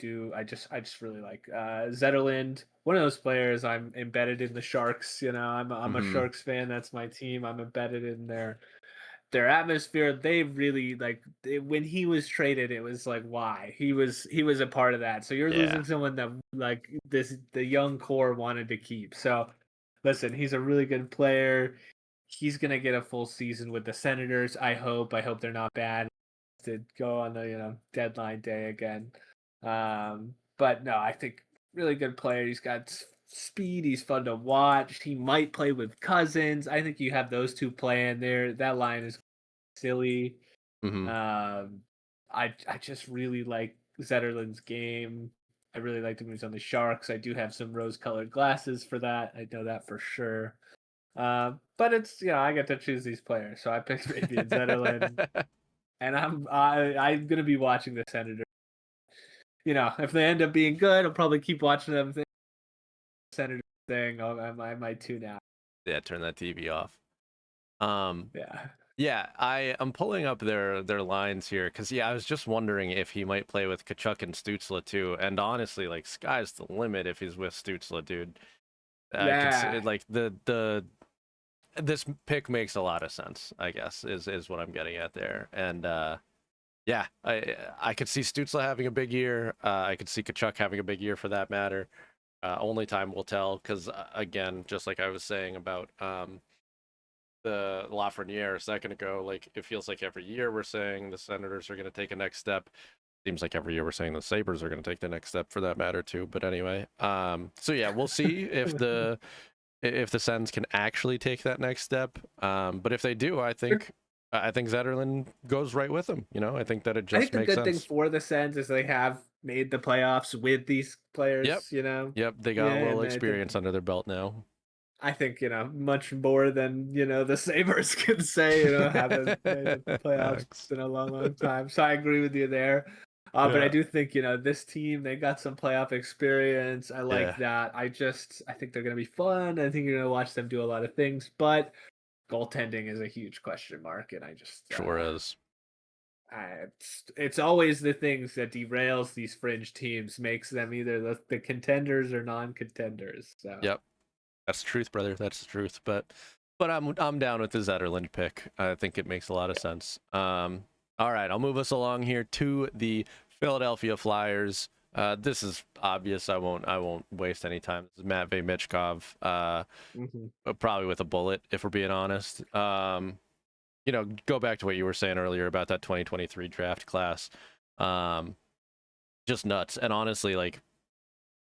just really like Zetterland. One of those players. I'm embedded in the Sharks. I'm a Hmm. Sharks fan. That's my team. I'm embedded in their atmosphere. They really when he was traded, it was like why he was a part of that. So you're Yeah. losing someone that like the young core wanted to keep. So listen, he's a really good player. He's gonna get a full season with the Senators. I hope. I hope they're not bad to go on the deadline day again. But no, I think really good player. He's got speed. He's fun to watch. He might play with Cousins. I think you have those two playing there. That line is silly. Hmm. Um, I just really like Zetterland's game. I really liked him when he was on the Sharks. I do have some rose-colored glasses for that. I know that for sure. But it's I get to choose these players, so I picked Fabian Zetterland, and I'm gonna be watching the Senators. If they end up being good, I'll probably keep watching them. The Senators thing, I might tune out. Yeah, turn that TV off. Um, Yeah. yeah, I'm pulling up their lines here because yeah, I was just wondering if he might play with Kachuk and Stutzla too. And honestly, like sky's the limit if he's with Stutzla, dude. I could see Yeah. like the this pick makes a lot of sense. I guess is what I'm getting at there. And yeah, I could see Stutzla having a big year. I could see Kachuk having a big year for that matter. Only time will tell because again, just like I was saying about the Lafreniere a second ago, like it feels like every year we're saying the Senators are going to take a next step. Seems like every year we're saying the Sabres are going to take the next step for that matter too. But anyway, so yeah, we'll see if the Sens can actually take that next step. But if they do, I think Zetterlund goes right with them. I think that it I think just the makes good thing sense. for the Sens is they have made the playoffs with these Yep, players. yep, they got a Yeah, little and I think experience under their belt now. much more than the Sabres can say. Haven't made the playoffs Facts. in a long, long time. So I agree with you there. But I Yeah, do think this team they got some playoff experience. I like yeah, that. I think they're gonna be fun. I think you're gonna watch them do a lot of things, but goaltending is a huge question mark, and I just sure is. it's always the things that derails these fringe teams, makes them either the contenders or non-contenders. So Yep. That's the truth, brother. That's the truth. But I'm down with the Zetterlund pick. I think it makes a lot of sense. All right, I'll move us along here to the Philadelphia Flyers. This is obvious. I won't waste any time. This is Matvey Michkov. mhm. Probably with a bullet, if we're being honest. Go back to what you were saying earlier about that 2023 draft class. Um, just nuts. And honestly, like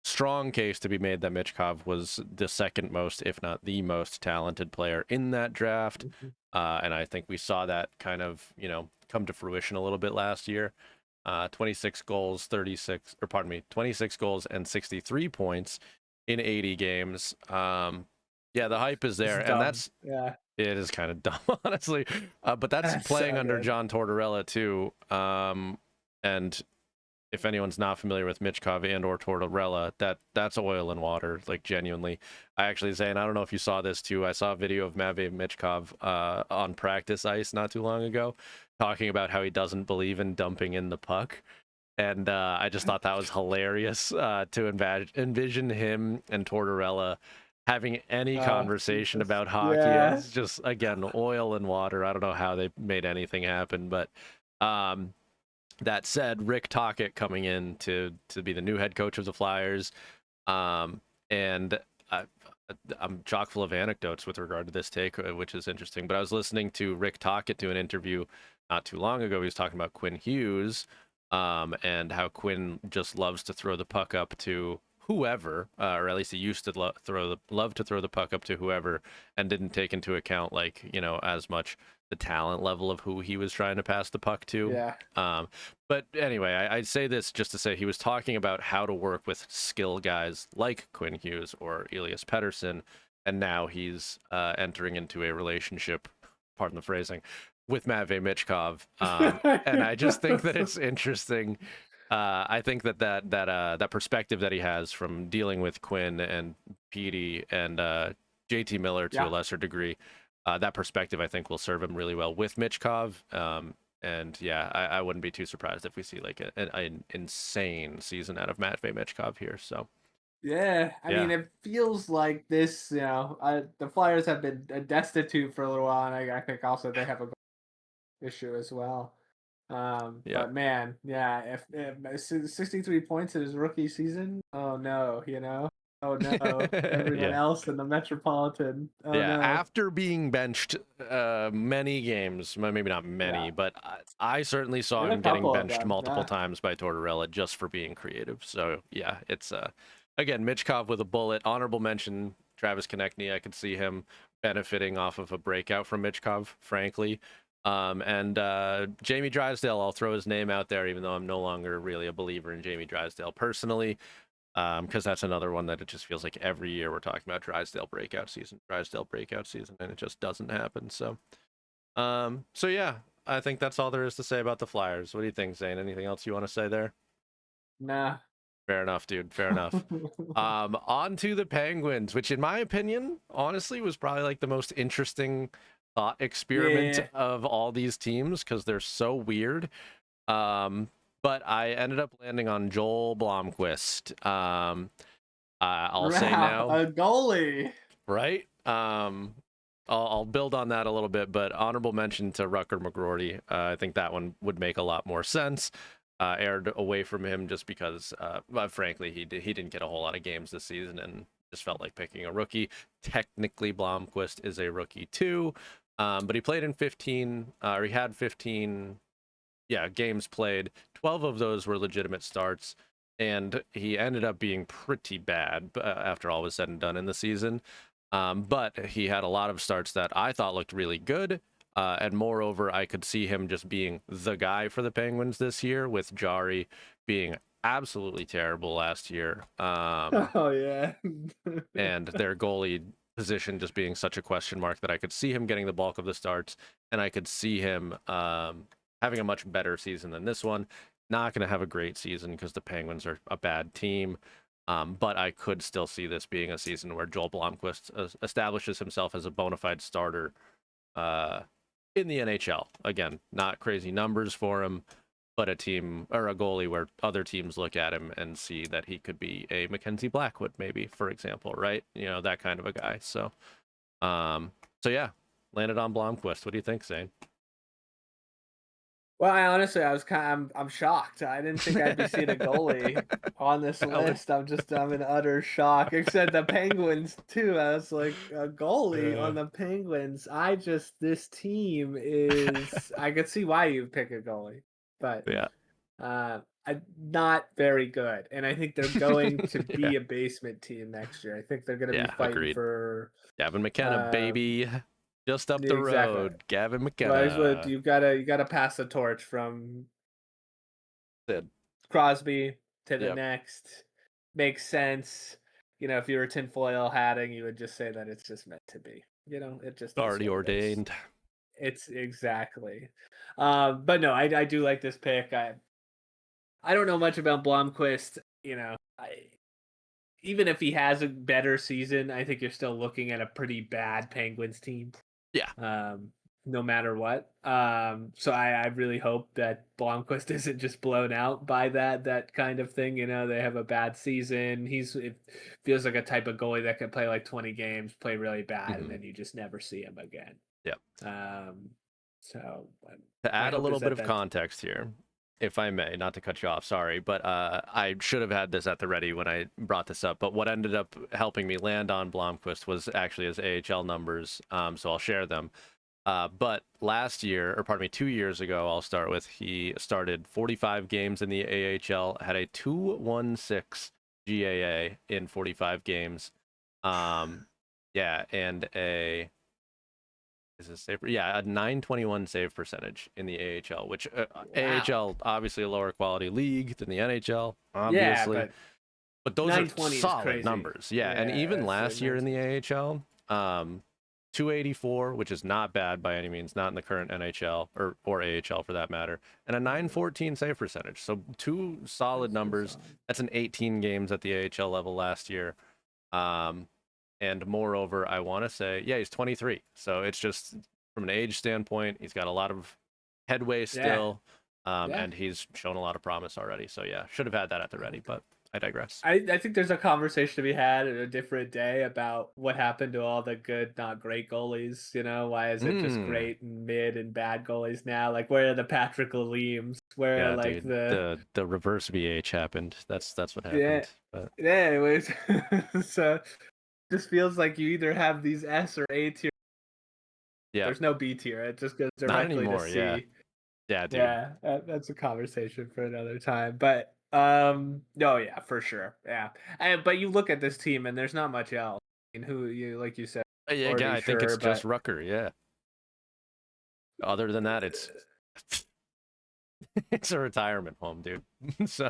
strong case to be made that Michkov was the second most, if not the most talented player in that draft. Mhm. And I think we saw that kind of, come to fruition a little bit last year. 26 goals, 26 goals and 63 points in 80 games. Yeah, the hype is It's there. And dumb. Yeah, it is kind of dumb, honestly. But that's that's playing so under good. John Tortorella, too. And if anyone's not familiar with Michkov and or Tortorella, that's oil and water, like genuinely. I actually say, and I don't know if you saw this too. I saw a video of Matvey Michkov on practice ice not too long ago, talking about how he doesn't believe in dumping in the puck, and I just thought that was hilarious to envision him and Tortorella having any Oh, conversation Jesus. about hockey. Yeah. It's just again oil and water. I don't know how they made anything happen, but. Um, that said, Rick Tocchet coming in to be the new head coach of the Flyers, and I, I'm chock full of anecdotes with regard to this take, which is interesting. But I was listening to Rick Tocchet do an interview not too long ago. He was talking about Quinn Hughes, and how Quinn just loves to throw the puck up to whoever, or at least he used to love to throw the puck up to whoever, and didn't take into account like as much the talent level of who he was trying to pass the puck to. Yeah. Um, but anyway, I'd say this just to say he was talking about how to work with skill guys like Quinn Hughes or Elias Pettersson, and now he's entering into a relationship, pardon the phrasing, with Matvey Michkov. And I just think that it's interesting. I think that perspective that he has from dealing with Quinn and Petey and JT Miller to a Yeah. lesser degree, that perspective I think will serve him really well with Michkov. And yeah, I wouldn't be too surprised if we see like an insane season out of Matvey Michkov here. So Yeah, I mean, yeah, it feels like this. The Flyers have been destitute for a little while, and I think also they have a issue as well. yeah, But man, yeah, if 63 points in his rookie season, oh no, oh no, everyone yeah. else in the Metropolitan, oh Yeah, no, after being benched many games, maybe not yeah, many, but I certainly saw in a him getting couple of benched them, multiple yeah. times by Tortorella just for being creative. So yeah, it's again Mitchkov with a bullet. Honorable mention Travis Konechny. I could see him benefiting off of a breakout from Mitchkov, frankly. And Jamie Drysdale, I'll throw his name out there, even though I'm no longer really a believer in Jamie Drysdale personally. Because that's another one that it just feels like every year we're talking about Drysdale breakout season, and it just doesn't happen. So yeah, I think that's all there is to say about the Flyers. What do you think, Zane? Anything else you want to say there? Nah. Fair enough, dude. Fair enough. On to the Penguins, which in my opinion, honestly, was probably like the most interesting thought experiment Yeah. of all these teams because they're so weird. Um, but I ended up landing on Joel Blomqvist. I'll say Wow, now, a goalie. right? I'll build on that a little bit, but honorable mention to Rucker McGroarty. I think that one would make a lot more sense. Aired away from him just because, well, frankly, he didn't get a whole lot of games this season and just felt like picking a rookie. Technically, Blomqvist is a rookie too, but he played in 15, or he had 15, yeah, games played. 12 of those were legitimate starts, and he ended up being pretty bad after all was said and done in the season. But he had a lot of starts that I thought looked really good. And moreover, I could see him just being the guy for the Penguins this year, with Jari being absolutely terrible last year. Oh yeah. And their goalie position just being such a question mark that I could see him getting the bulk of the starts, and I could see him having a much better season than this one. Not going to have a great season because the Penguins are a bad team. But I could still see this being a season where Joel Blomqvist establishes himself as a bona fide starter uh, in the NHL. Again, not crazy numbers for him, but a team or a goalie where other teams look at him and see that he could be a Mackenzie Blackwood, maybe, for example, right? That kind of a guy. Um, so yeah, landed on Blomqvist. What do you think, Zane? Well, I was I'm shocked. I didn't think I'd be seeing a goalie on this Valid. list. I'm in utter shock. Except the Penguins too. I was like, a goalie Uh, on the Penguins. This team is. I could see why you pick a goalie, but yeah. not very good. And I think they're going to Yeah. be a basement team next year. I think they're going to be Yeah. fighting Agreed. for. Gavin McKenna, Um, baby. Just up yeah, the exactly. road. Gavin Well, here's what McKenna. you gotta pass the torch from Sid. Crosby to the Yep. next. Makes sense. If you were tinfoil hatting, you would just say that it's just meant to be. It just is Already what it is. ordained. It's exactly. But no, I do like this pick. I don't know much about Blomqvist. Even if he has a better season, I think you're still looking at a pretty bad Penguins team. Yeah. Um, no matter what. So I really hope that Blomqvist isn't just blown out by that kind of thing. They have a bad season. It feels like a type of goalie that could play like 20 games, play really bad, and Hmm. then you just never see him again. Yeah. Um, so To my add a hope little is bit that of context here, if I may, not to cut you off, sorry, but I should have had this at the ready when I brought this up. But what ended up helping me land on Blomqvist was actually his AHL numbers. So I'll share them. But last year, or pardon me, 2 years ago, I'll start with, he started 45 games in the AHL, had a 2.16 GAA in 45 games. Yeah, and is this save? Yeah, a 921 save percentage in the AHL, which wow, AHL obviously a lower quality league than the NHL, yeah, obviously, but but those are 920 is solid crazy. numbers. Yeah, and Yeah, even that's last year in the 920. AHL, 284, which is not bad by any means, not in the current NHL or AHL for that matter, and a 914 save percentage. So two solid That's numbers. solid. That's an 18 games at the AHL level last year. Um, and moreover, I want to say, yeah, he's 23. So it's just from an age standpoint, he's got a lot of headway Yeah. still, Yeah. and he's shown a lot of promise already. So yeah, should have had that at the ready, but I digress. I think there's a conversation to be had at a different day about what happened to all the good, not great goalies. Why is it just Mm. great and mid and bad goalies now? Like, where are the Patrick Leems? Where are Yeah, like dude, the reverse VH happened. That's what yeah, happened. But yeah. Anyways, so just feels like you either have these S or A tier. yeah, There's no B tier. It just goes not directly to anymore. Yeah, C. yeah, dude. Yeah, that's a conversation for another time. But no, yeah, for sure, yeah. But you look at this team, and there's not much else. I mean, who you like you said, Yeah, again, already I think sure, it's just but Rucker. Yeah. Other than that, it's it's a retirement home, dude. So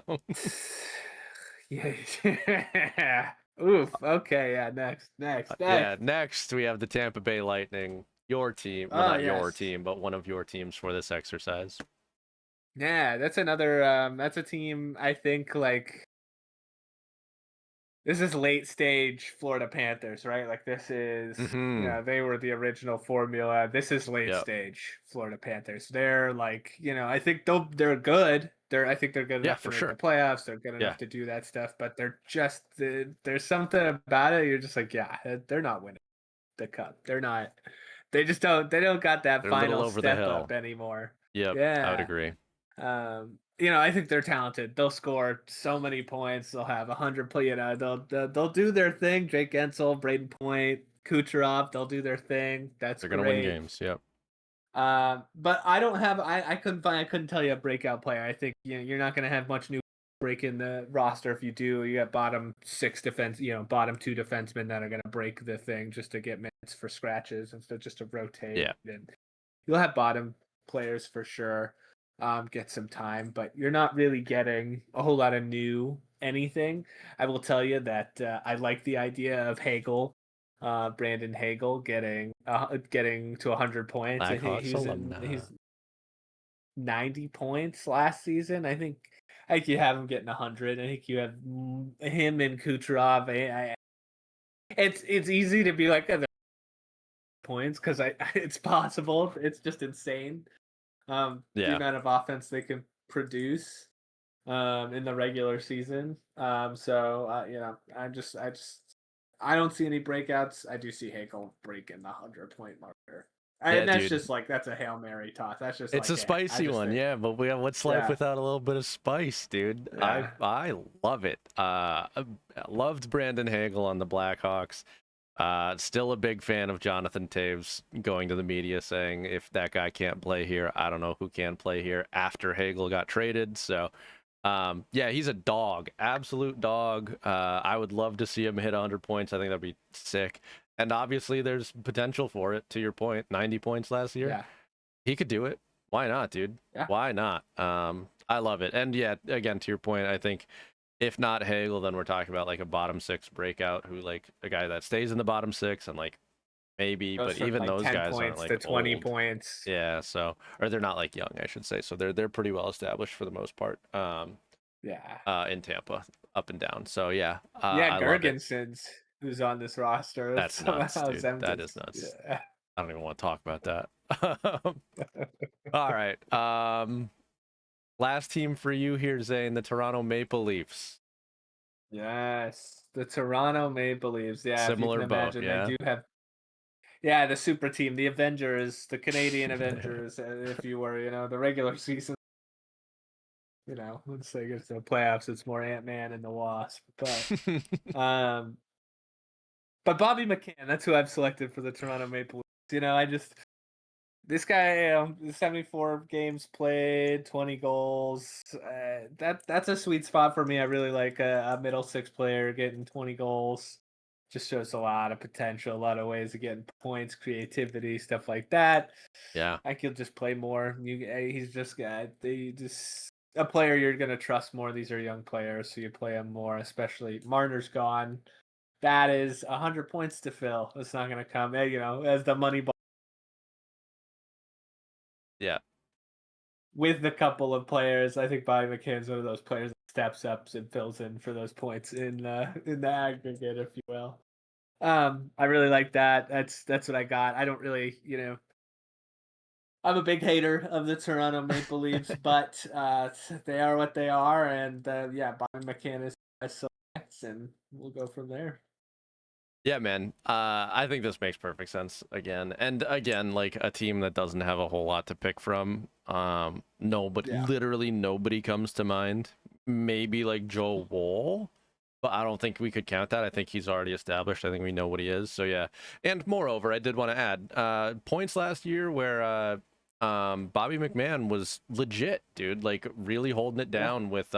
yeah. Oof. Okay. Yeah. yeah. Next. Next, we have the Tampa Bay Lightning. Your team, well, Oh not your yes. team, but one of your teams for this exercise. Yeah, that's another. That's a team. I think like this is late stage Florida Panthers, right? Like this is, Hmm. they were the original formula. This is late Yep. stage Florida Panthers. They're like, I think they're good. I think they're good Yeah, enough to for make the sure. playoffs. They're good Yeah, enough to do that stuff, but they're just there's something about it. You're just like, yeah, they're not winning the cup. They're not. They don't got that they're a little final over the step up hill. anymore. Yep, I would Yeah. agree. I think they're talented. They'll score so many points. They'll have 100 play. They'll do their thing. Jake Gensel, Braden Point, Kucherov. They'll do their thing. That's They're gonna win great. games. Yep. But I don't have. I couldn't tell you a breakout player. I think you're not going to have much new break in the roster. If you do, you got bottom six defense. Bottom two defensemen that are going to break the thing just to get minutes for scratches instead of just to rotate. Yeah. And you'll have bottom players for sure. Get some time, but you're not really getting a whole lot of new anything. I will tell you that I like the idea of Hagel, Brandon Hagel getting to 100 points. I think Blackhawks alumni. he's 90 points last season. I think you have him getting 100. I think you have him and Kucherov. It's easy to be like points because it's possible. It's just insane. The Yeah. amount of offense they can produce in the regular season. I don't see any breakouts. I do see Hakel breaking the 100-point marker. Yeah, And that's dude. just like that's a Hail Mary toss. That's just It's a like I spicy just one, think yeah, but what's life yeah, without a little bit of spice, dude? I yeah. I love it. I loved Brandon Hagel on the Blackhawks. Still a big fan of Jonathan Taves going to the media saying if that guy can't play here, I don't know who can play here after Hagel got traded. So, yeah, he's a dog, absolute dog. I would love to see him hit 100 points. I think that'd be sick. And obviously, there's potential for it. To your point, 90 points last year, Yeah. he could do it. Why not, dude? Yeah. Why not? I love it. And yeah, again, to your point, I think if not Hagel, then we're talking about like a bottom six breakout who like a guy that stays in the bottom six and like maybe, Goes but from even like those 10 guys aren't points like to 20 old. points. Yeah, so or they're not like young, I should say. So they're pretty well established for the most part. Yeah. In Tampa, up and down. So yeah, Yeah, I love it. Gergensons, who's on this roster, That's nuts, somehow dude. That Zemgus. is nuts. Yeah. I don't even want to talk about that. All right. Last team for you here, Zane, the Toronto Maple Leafs. Yes, the Toronto Maple Leafs. Yeah, if you can Similar boat, imagine, they yeah. do have. Yeah, the super team, the Avengers, the Canadian Avengers, if you were, the regular season. Let's say it's the playoffs, it's more Ant-Man and the Wasp. Um, but Bobby McCann, that's who I've selected for the Toronto Maple Leafs. I just this guy, 74 games played, 20 goals. That's a sweet spot for me. I really like a middle six player getting 20 goals. Just shows a lot of potential, a lot of ways of getting points, creativity, stuff like that. Yeah. I think he'll just play more. He's just a player you're gonna trust more. These are young players, so you play them more. Especially Marner's gone. That is 100 points to fill. It's not gonna come, as the money Yeah. with the couple of players. I think Bobby McCann's one of those players that steps up and fills in for those points in the aggregate, if you will. I really like that. That's what I got. I don't really, I'm a big hater of the Toronto Maple Leafs, but they are what they are, and yeah, Bobby McCann is my select, and we'll go from there. Yeah, man. I think this makes perfect sense again. And again, like a team that doesn't have a whole lot to pick from. No, but Yeah. literally nobody comes to mind. Maybe like Joe Wall, but I don't think we could count that. I think he's already established. I think we know what he is. So yeah. And moreover, I did want to add points last year where Bobby McMahon was legit, dude. Like really holding it Yeah. down with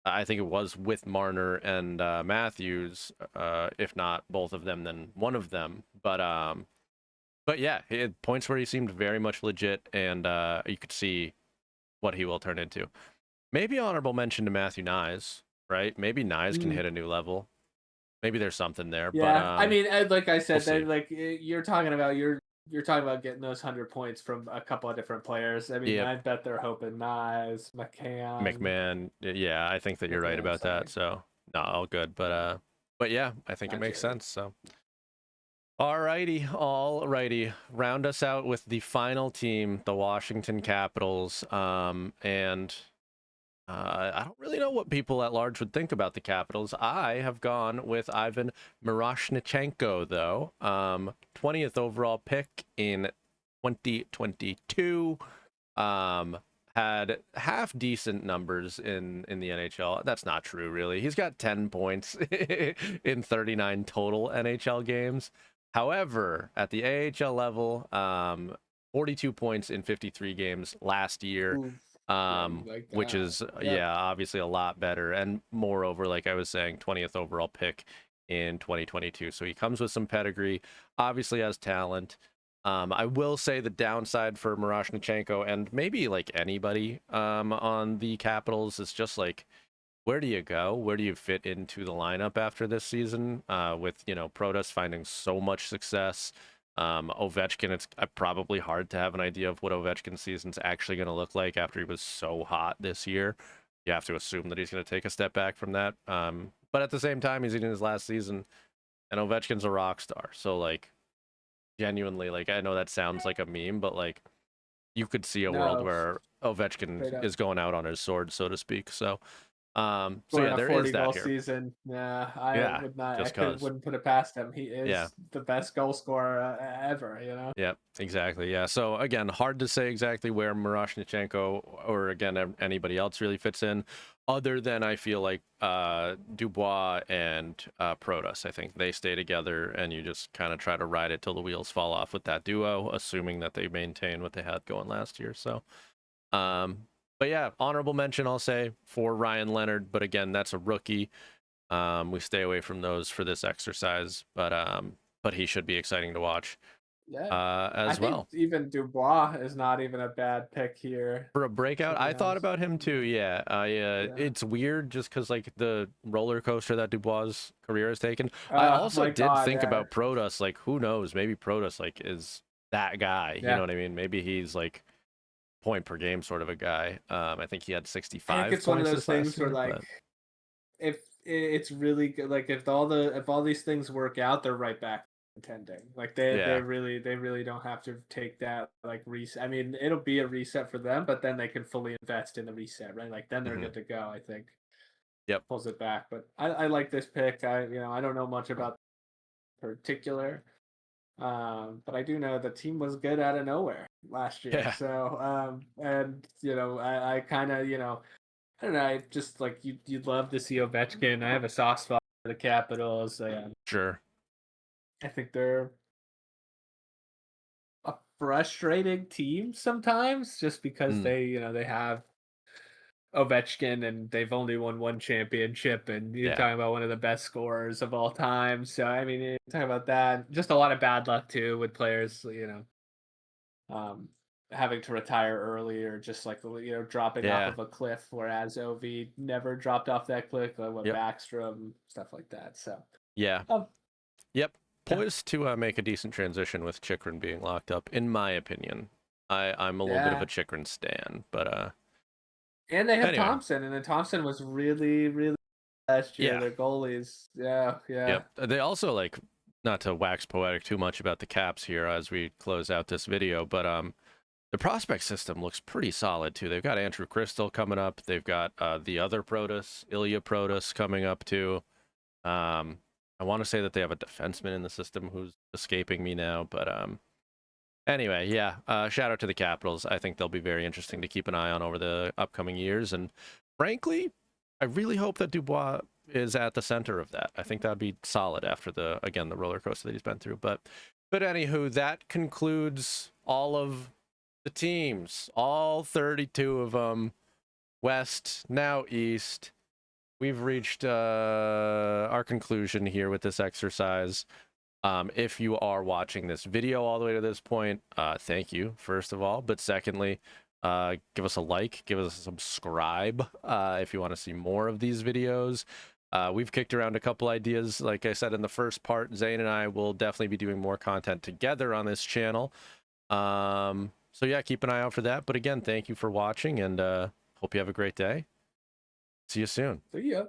I think it was with Marner and Matthews, if not both of them, then one of them. But yeah, he had points where he seemed very much legit, and you could see what he will turn into. Maybe honorable mention to Matthew Nyes, right? Maybe Nyes can Mm. hit a new level. Maybe there's something there, but Yeah, I mean, like I we'll said, see. you're talking about you're talking about getting those 100 points from a couple of different players. I mean, Yep, I bet they're hoping Nice, McCann, McMahon. Yeah, I think that you're right McCann, about that. sorry, So no, all good. yeah, But yeah, I think it not makes Jerry. sense. So. All righty. Round us out with the final team, the Washington Capitals. And I don't really know what people at large would think about the Capitals. I have gone with Ivan Miroshnichenko, though. 20th overall pick in 2022. Um, had half decent numbers in the NHL. That's not true, really. He's got 10 points in 39 total NHL games. However, at the AHL level, 42 points in 53 games last year, Ooh, yeah, you like which that? is, Yep. yeah, obviously a lot better. And moreover, like I was saying, 20th overall pick in 2022. So he comes with some pedigree, obviously has talent. I will say the downside for Miroshnichenko and maybe like anybody on the Capitals is just like, where do you go? Where do you fit into the lineup after this season? With Protas finding so much success, Ovechkin, it's probably hard to have an idea of what Ovechkin's season's actually going to look like after he was so hot this year. You have to assume that he's going to take a step back from that. But at the same time, he's in his last season, and Ovechkin's a rock star. So like genuinely, like I know that sounds like a meme, but like you could see a world No, where Ovechkin straight up. is going out on his sword, so to speak. So Scoring yeah, a there is 40 that goal here. season. Nah, I Yeah, would not. I just could cause. wouldn't put it past him. He Yeah, is the best goal scorer ever. You know. yeah, exactly. Yeah. So again, hard to say exactly where Miroshnichenko or again anybody else really fits in, other than I feel like Dubois and Protas. I think they stay together, and you just kind of try to ride it till the wheels fall off with that duo, assuming that they maintain what they had going last year. So, um, but yeah, honorable mention I'll say for Ryan Leonard, but again, that's a rookie. We stay away from those for this exercise, but he should be exciting to watch Yeah, I as think well. even Dubois is not even a bad pick here. For a To breakout, be I thought honest. about him too. Yeah, Yeah. it's weird just because like the roller coaster that Dubois' career has taken. I Oh also my did God. think Yeah. about Protas. Like, who knows? Maybe Protas like is that guy. You know Yeah. what I mean? Maybe he's like point per game sort of a guy. I think he had I think 65 it's one of points those this last things where year, like but if it's really good, like if all these things work out, they're right back contending. Like yeah. they really don't have to take that like reset. I mean, it'll be a reset for them, but then they can fully invest in the reset, right? Like then they're Hmm. good to go. I think Yep. pulls it back, but I like this pick. I don't know much about particular. But I do know the team was good out of nowhere last year. Yeah. So, and I kind of, I don't know. I just like you'd love to see Ovechkin. I have a soft spot for the Capitals. Sure. I think they're a frustrating team sometimes, just because Mm, they have Ovechkin and they've only won one championship, and you're yeah. talking about one of the best scorers of all time. So I mean, you talk about that. Just a lot of bad luck too with players. Um, having to retire early or just like dropping off Yeah. of a cliff, whereas Ov never dropped off that cliff. Like what Yep. Backstrom stuff like that. So, Yeah. um, Yep. yeah, Poised to make a decent transition with Chikrin being locked up, in my opinion. I'm a little bit of a yeah, Chikrin stan, but and they have anyway. Thompson, and then Thompson was really really last year. Yeah. Their goalies, yeah, yeah, Yep. They also like, not to wax poetic too much about the Caps here as we close out this video, but the prospect system looks pretty solid too. They've got Andrew Crystal coming up. They've got the other Protus, Ilya Protus, coming up too. I want to say that they have a defenseman in the system who's escaping me now, but anyway, yeah. Shout out to the Capitals. I think they'll be very interesting to keep an eye on over the upcoming years. And frankly, I really hope that Dubois is at the center of that. I think that'd be solid after the roller coaster that he's been through. But anywho, that concludes all of the teams, all 32 of them, West, now East. We've reached our conclusion here with this exercise. If you are watching this video all the way to this point, thank you, first of all. But secondly, give us a like, give us a subscribe if you want to see more of these videos. We've kicked around a couple ideas. Like I said in the first part, Zane and I will definitely be doing more content together on this channel. So yeah, keep an eye out for that. But again, thank you for watching, and hope you have a great day. See you soon. See ya.